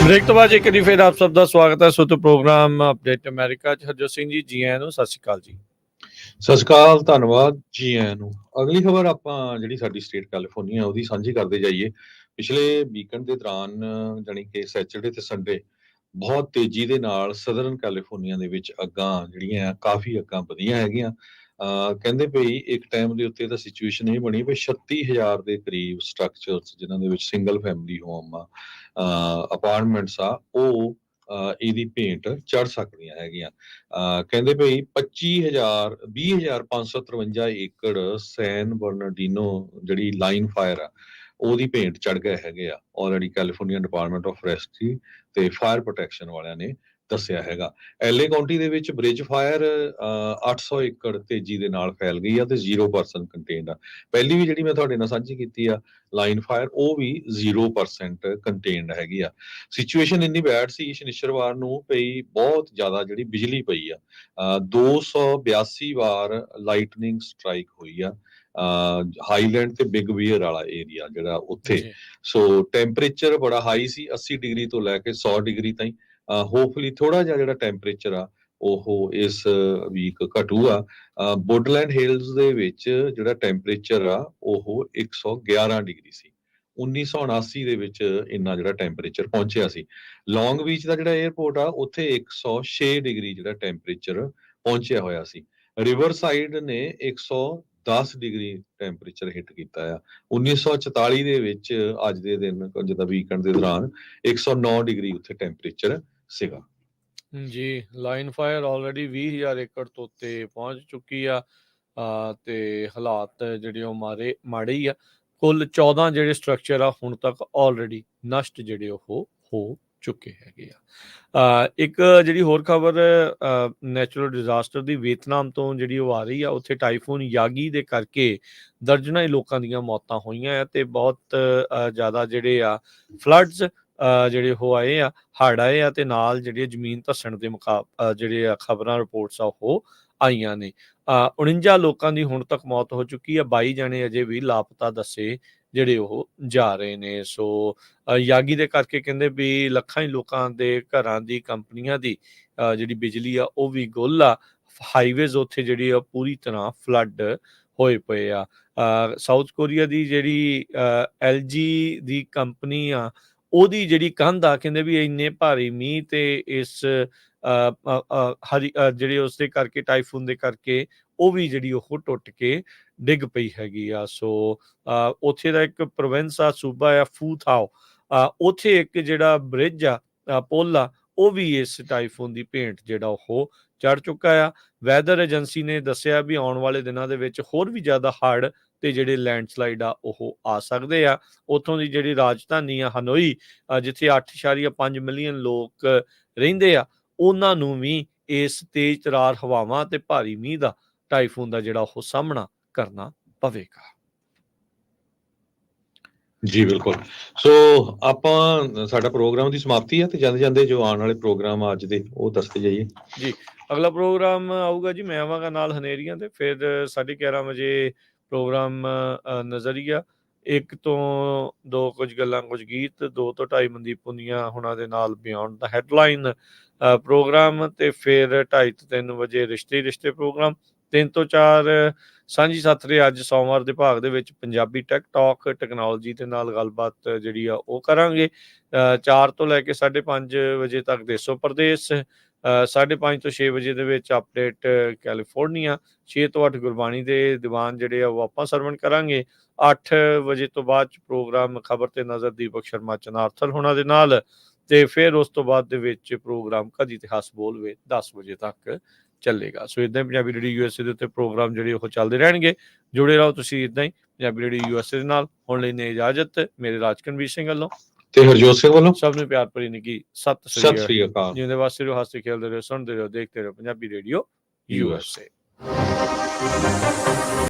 ब्रेक तो बाद एक फिर आप सब का स्वागत है सुत प्रोग्राम अपडेट अमेरिका च हरजोत सिंह जी जी आਇਆਂ ਨੂੰ ਸਤਿ ਸ਼੍ਰੀ ਅਕਾਲ ਜੀ। ਸਤਿ ਸ਼੍ਰੀ ਅਕਾਲ, ਧੰਨਵਾਦ ਜੀ ਆਇਆਂ ਨੂੰ। ਅਗਲੀ ਖਬਰ ਆਪਾਂ ਜਿਹੜੀ ਸਾਡੀ ਸਟੇਟ ਕੈਲੀਫੋਰਨੀਆ ਉਹਦੀ ਸਾਂਝੀ ਕਰਦੇ ਜਾਈਏ। ਪਿਛਲੇ ਵੀਕਐਂਡ ਦੇ ਦੌਰਾਨ ਜਾਣੀ ਕਿ ਸੈਚਰਡੇ ਤੇ ਸੰਡੇ ਬਹੁਤ ਤੇਜ਼ੀ ਦੇ ਨਾਲ ਸਦਰਨ ਕੈਲੀਫੋਰਨੀਆ ਦੇ ਵਿੱਚ ਅੱਗਾਂ ਜਿਹੜੀਆਂ ਕਾਫੀ ਅੱਗਾਂ ਵਧੀਆਂ ਹੈਗੀਆਂ। ਕਹਿੰਦੇ ਭਈ ਇੱਕ ਟਾਈਮ ਦੇ ਉੱਤੇ ਤਾਂ ਸਿਚੁਏਸ਼ਨ ਇਹ ਬਣੀ ਵੀ 36,000 ਦੇ ਕਰੀਬ ਸਟਰਕਚਰਸ ਜਿਨ੍ਹਾਂ ਦੇ ਵਿੱਚ ਸਿੰਗਲ ਫੈਮਿਲੀ ਹੋਮ ਆ, ਅਪਾਰਟਮੈਂਟਸ ਆ, ਉਹ ਇਹਦੀ ਭੇਂਟ ਚੜ ਸਕਦੀਆਂ ਹੈਗੀਆਂ। ਕਹਿੰਦੇ ਭਈ 20,553 ਏਕੜ ਸੈਨ ਬਰਨਾਰਡੀਨੋ ਜਿਹੜੀ ਲਾਈਨ ਫਾਇਰ ਆ ਉਹਦੀ ਭੇਂਟ ਚੜ ਗਏ ਹੈਗੇ ਆ। Already California department of forestry ਤੇ ਫਾਇਰ ਪ੍ਰੋਟੈਕਸ਼ਨ ਵਾਲਿਆਂ ਨੇ ਦੱਸਿਆ ਹੈਗਾ। ਐਲਏ ਕਾਉਂਟੀ ਦੇ ਵਿੱਚ ਬ੍ਰਿਜ ਫਾਇਰ 800 ਏਕੜ ਤੇਜ਼ੀ ਦੇ ਨਾਲ ਫੈਲ ਗਈ ਆ ਤੇ 0% ਕੰਟੇਨਡ ਆ। ਪਹਿਲੀ ਵੀ ਜਿਹੜੀ ਮੈਂ ਤੁਹਾਡੇ ਨਾਲ ਸਾਂਝੀ ਕੀਤੀ ਆ ਲਾਈਨ ਫਾਇਰ, ਉਹ ਵੀ 0% ਕੰਟੇਨਡ ਹੈਗੀ ਆ। ਸਿਚੁਏਸ਼ਨ ਇੰਨੀ ਬੈਡ ਸੀ ਸ਼ਨੀਚਰਵਾਰ ਨੂੰ ਪਈ ਬਹੁਤ ਜ਼ਿਆਦਾ ਜਿਹੜੀ ਬਿਜਲੀ ਪਈ ਆ। 282 ਵਾਰ ਲਾਈਟਨਿੰਗ ਸਟ੍ਰਾਈਕ ਹੋਈ ਆ ਹਾਈਲੈਂਡ ਤੇ ਬਿਗ ਬੀਅਰ ਵਾਲਾ ਏਰੀਆ ਜਿਹੜਾ ਉੱਥੇ। ਸੋ ਟੈਂਪਰੇਚਰ ਬੜਾ ਹਾਈ ਸੀ, 80 ਡਿਗਰੀ ਤੋਂ ਲੈ ਕੇ 100 ਡਿਗਰੀ ਤਾਈਂ। ਹੋਪਫੁਲੀ ਥੋੜਾ ਜਿਹਾ ਜਿਹੜਾ ਟੈਂਪਰੇਚਰ ਆ ਉਹ ਇਸ ਵੀਕ ਘਟੂਗਾ। ਵੁੱਡਲੈਂਡ ਹਿਲਸ ਦੇ ਵਿੱਚ ਜਿਹੜਾ ਟੈਂਪਰੇਚਰ ਆ ਉਹ 111 ਡਿਗਰੀ ਸੀ। 1979 ਦੇ ਵਿੱਚ ਇੰਨਾ ਜਿਹੜਾ ਟੈਂਪਰੇਚਰ ਪਹੁੰਚਿਆ ਸੀ। ਲੌਂਗ ਬੀਚ ਦਾ ਜਿਹੜਾ 에ਅਰਪੋਰਟ ਆ ਉੱਥੇ 106 ਡਿਗਰੀ ਜਿਹੜਾ ਟੈਂਪਰੇਚਰ ਪਹੁੰਚਿਆ ਹੋਇਆ ਸੀ। ਰਿਵਰ ਸਾਈਡ ਨੇ 110 ਡਿਗਰੀ ਟੈਂਪਰੇਚਰ ਹਿੱਟ ਕੀਤਾ ਆ। 1944 ਦੇ ਵਿੱਚ ਅੱਜ ਦੇ ਦਿਨ ਜਿੱਦਾਂ ਵੀਕਐਂਡ ਦੇ ਦੌਰਾਨ 109 ਡਿਗਰੀ ਉੱਥੇ ਟੈਂਪਰੇਚਰ ਸੀਗਾ ਜੀ। ਲਾਈਨ ਫਾਇਰ ਆਲਰੇਡੀ 20,000 ਏਕੜ ਤੋਂ ਉੱਤੇ ਪਹੁੰਚ ਚੁੱਕੀ ਆ ਤੇ ਹਾਲਾਤ ਜਿਹੜੇ ਉਹ ਮਾੜੇ ਹੀ ਆ। ਕੁੱਲ 14 ਜਿਹੜੇ ਸਟਰਕਚਰ ਆ ਹੁਣ ਤੱਕ ਆਲਰੇਡੀ ਨਸ਼ਟ ਜਿਹੜੇ ਉਹ ਹੋ ਚੁੱਕੇ ਹੈਗੇ ਆ। ਇੱਕ ਜਿਹੜੀ ਹੋਰ ਖਬਰ ਨੈਚੁਰਲ ਡਿਜ਼ਾਸਟਰ ਦੀ ਵੀਅਤਨਾਮ ਤੋਂ ਜਿਹੜੀ ਉਹ ਆ ਰਹੀ ਆ। ਉੱਥੇ ਟਾਈਫੂਨ ਯਾਗੀ ਦੇ ਕਰਕੇ ਦਰਜਨਾਂ ਹੀ ਲੋਕਾਂ ਦੀਆਂ ਮੌਤਾਂ ਹੋਈਆਂ ਆ ਤੇ ਬਹੁਤ ਜ਼ਿਆਦਾ ਜਿਹੜੇ ਆ ਫਲੱਡਸ ਜਿਹੜੇ ਉਹ ਆਏ ਆ, ਹੜ੍ਹ ਆਏ ਆ ਤੇ ਨਾਲ ਜਿਹੜੇ ਜ਼ਮੀਨ ਧੱਸਣ ਦੇ ਜਿਹੜੇ ਆ ਖਬਰਾਂ ਰਿਪੋਰਟਸ ਆ ਉਹ ਆਈਆਂ ਨੇ। 49 ਲੋਕਾਂ ਦੀ ਹੁਣ ਤੱਕ ਮੌਤ ਹੋ ਚੁੱਕੀ ਆ। 22 ਜਣੇ ਅਜੇ ਵੀ ਲਾਪਤਾ ਦੱਸੇ ਜਿਹੜੇ ਉਹ ਜਾ ਰਹੇ ਨੇ। ਸੋ ਯਾਗੀ ਦੇ ਕਰਕੇ ਕਹਿੰਦੇ ਵੀ ਲੱਖਾਂ ਹੀ ਲੋਕਾਂ ਦੇ ਘਰਾਂ ਦੀ, ਕੰਪਨੀਆਂ ਦੀ ਜਿਹੜੀ ਬਿਜਲੀ ਆ ਉਹ ਵੀ ਗੁੱਲ ਆ। ਹਾਈਵੇਜ਼ ਉੱਥੇ ਜਿਹੜੀ ਆ ਪੂਰੀ ਤਰ੍ਹਾਂ ਫਲੱਡ ਹੋਏ ਪਏ ਆ। ਸਾਊਥ ਕੋਰੀਆ ਦੀ ਜਿਹੜੀ LG ਦੀ ਕੰਪਨੀ ਆ, ਉਹਦੀ ਜਿਹੜੀ ਕੰਧ ਆ, ਕਹਿੰਦੇ ਵੀ ਇੰਨੇ ਭਾਰੀ ਮੀਂਹ ਤੇ ਇਸ ਜਿਹੜੇ ਉਸਦੇ ਕਰਕੇ, ਟਾਈਫੂਨ ਦੇ ਕਰਕੇ, ਉਹ ਵੀ ਜਿਹੜੀ ਉਹ ਟੁੱਟ ਕੇ ਡਿੱਗ ਪਈ ਹੈਗੀ ਆ। ਸੋ ਉੱਥੇ ਦਾ ਇੱਕ ਪ੍ਰੋਵਿੰਸ ਆ, ਸੂਬਾ ਆ ਫੂਥਾਓ, ਉੱਥੇ ਇੱਕ ਜਿਹੜਾ ਬ੍ਰਿਜ ਆ, ਪੁੱਲ ਆ, ਉਹ ਵੀ ਇਸ ਟਾਈਫੂਨ ਦੀ ਭੇਂਟ ਜਿਹੜਾ ਉਹ ਚੜ ਚੁੱਕਾ ਆ। ਵੈਦਰ ਏਜੰਸੀ ਨੇ ਦੱਸਿਆ ਵੀ ਆਉਣ ਵਾਲੇ ਦਿਨਾਂ ਦੇ ਵਿੱਚ ਹੋਰ ਵੀ ਜ਼ਿਆਦਾ ਹੜ੍ਹ ਤੇ ਜਿਹੜੇ ਲੈਂਡਸਲਾਈਡ ਆ ਉਹ ਆ ਸਕਦੇ ਆ। ਉੱਥੋਂ ਦੀ ਜਿਹੜੀ ਰਾਜਧਾਨੀ ਆ ਹਨੋਈ, ਜਿੱਥੇ 8.5 ਮਿਲੀਅਨ ਲੋਕ ਰਹਿੰਦੇ ਆ, ਉਹਨਾਂ ਨੂੰ ਵੀ ਇਸ ਤੇਜ਼ ਤਰਾਰ ਹਵਾਵਾਂ ਤੇ ਭਾਰੀ ਮੀਂਹ ਦਾ, ਟਾਈਫੂਨ ਦਾ ਜਿਹੜਾ ਉਹ ਸਾਹਮਣਾ ਕਰਨਾ ਪਵੇਗਾ। ਜੀ ਬਿਲਕੁਲ। ਸੋ ਆਪਾਂ ਸਾਡਾ ਪ੍ਰੋਗਰਾਮ ਦੀ ਸਮਾਪਤੀ ਹੈ ਤੇ ਜਾਂਦੇ ਜਾਂਦੇ ਜੋ ਆਉਣ ਵਾਲੇ ਪ੍ਰੋਗਰਾਮ ਅੱਜ ਦੇ ਉਹ ਦੱਸਦੇ ਜਾਈਏ। ਜੀ, ਅਗਲਾ ਪ੍ਰੋਗਰਾਮ ਆਊਗਾ ਜੀ ਮੈਂ ਆਵਾਂਗਾ ਨਾਲ ਹਨੇਰੀਆਂ ਤੇ, ਫਿਰ 11:30 ਵਜੇ ਪ੍ਰੋਗਰਾਮ ਨਜ਼ਰੀਆ, 1 ਤੋਂ 2 ਕੁਝ ਗੱਲਾਂ ਕੁਝ ਗੀਤ, 2 ਤੋਂ 2:30 ਮਨਦੀਪ ਪੁਨੀਆ ਹੁਣਾਂ ਦੇ ਨਾਲ ਬਿਯੋਂਡ ਦਾ ਹੈਡਲਾਈਨ ਪ੍ਰੋਗਰਾਮ, ਤੇ ਫਿਰ 2:30 ਤੋਂ 3 ਵਜੇ ਰਿਸ਼ਤੇ ਪ੍ਰੋਗਰਾਮ, 3 ਤੋਂ 4 ਸਾਂਝੀ ਸਾਥਰੇ ਅੱਜ ਸੋਮਵਾਰ ਦੇ ਭਾਗ ਦੇ ਵਿੱਚ ਪੰਜਾਬੀ ਟੈਕ ਟਾਕ, ਟੈਕਨੋਲੋਜੀ ਦੇ ਨਾਲ ਗੱਲਬਾਤ ਜਿਹੜੀ ਆ ਉਹ ਕਰਾਂਗੇ। 4 ਤੋਂ ਲੈ ਕੇ 5:30 ਵਜੇ ਤੱਕ ਦੇਸੋ ਪ੍ਰਦੇਸ਼, 5:30 ਤੋਂ 6 ਵਜੇ ਦੇ ਵਿੱਚ ਅਪਡੇਟ ਕੈਲੀਫੋਰਨੀਆ, 6 ਤੋਂ 8 ਗੁਰਬਾਣੀ ਦੇ ਦੀਵਾਨ ਜਿਹੜੇ ਆ ਉਹ ਆਪਾਂ ਸਰਵਣ ਕਰਾਂਗੇ। 8 ਵਜੇ ਤੋਂ ਬਾਅਦ ਪ੍ਰੋਗਰਾਮ ਖਬਰ ਤੇ ਨਜ਼ਰ ਦੀਪਕ ਸ਼ਰਮਾ ਚਨਾਰਥਲ ਹੋਣਾ ਦੇ ਨਾਲ, ਤੇ ਫਿਰ ਉਸ ਤੋਂ ਬਾਅਦ ਦੇ ਵਿੱਚ ਪ੍ਰੋਗਰਾਮ ਕਦੀ ਇਤਿਹਾਸ ਬੋਲਵੇ 10 ਵਜੇ ਤੱਕ ਚੱਲੇਗਾ। ਸੋ ਇਦਾਂ ਹੀ ਪੰਜਾਬੀ ਰੇਡੀਓ USA ਦੇ ਉੱਤੇ ਪ੍ਰੋਗਰਾਮ ਜਿਹੜੇ ਉਹ ਚੱਲਦੇ ਰਹਿਣਗੇ। ਜੁੜੇ ਰਹੋ ਤੁਸੀਂ ਇਦਾਂ ਹੀ ਪੰਜਾਬੀ ਰੇਡੀਓ USA ਦੇ ਨਾਲ। ਹੁਣ ਲਈ ਨੇ ਇਜਾਜ਼ਤ ਮੇਰੇ ਰਾਜਕਨਵੀਰ ਸਿੰਘ ਵੱਲੋਂ ਤੇ ਹਰਜੋਤ ਸਿੰਘ ਵੱਲੋਂ ਸਭ ਨੂੰ ਪਿਆਰ ਭਰੀ ਨਿੱਘੀ ਸਤਿ ਸ੍ਰੀ ਅਕਾਲ। ਜਿਉਂਦੇ ਵਾਸਤੇ ਰਹੋ, ਹੱਸਦੇ ਖੇਡਦੇ ਰਹੋ, ਸੁਣਦੇ ਰਹੋ, ਦੇਖਦੇ ਰਹੋ ਪੰਜਾਬੀ ਰੇਡੀਓ USA।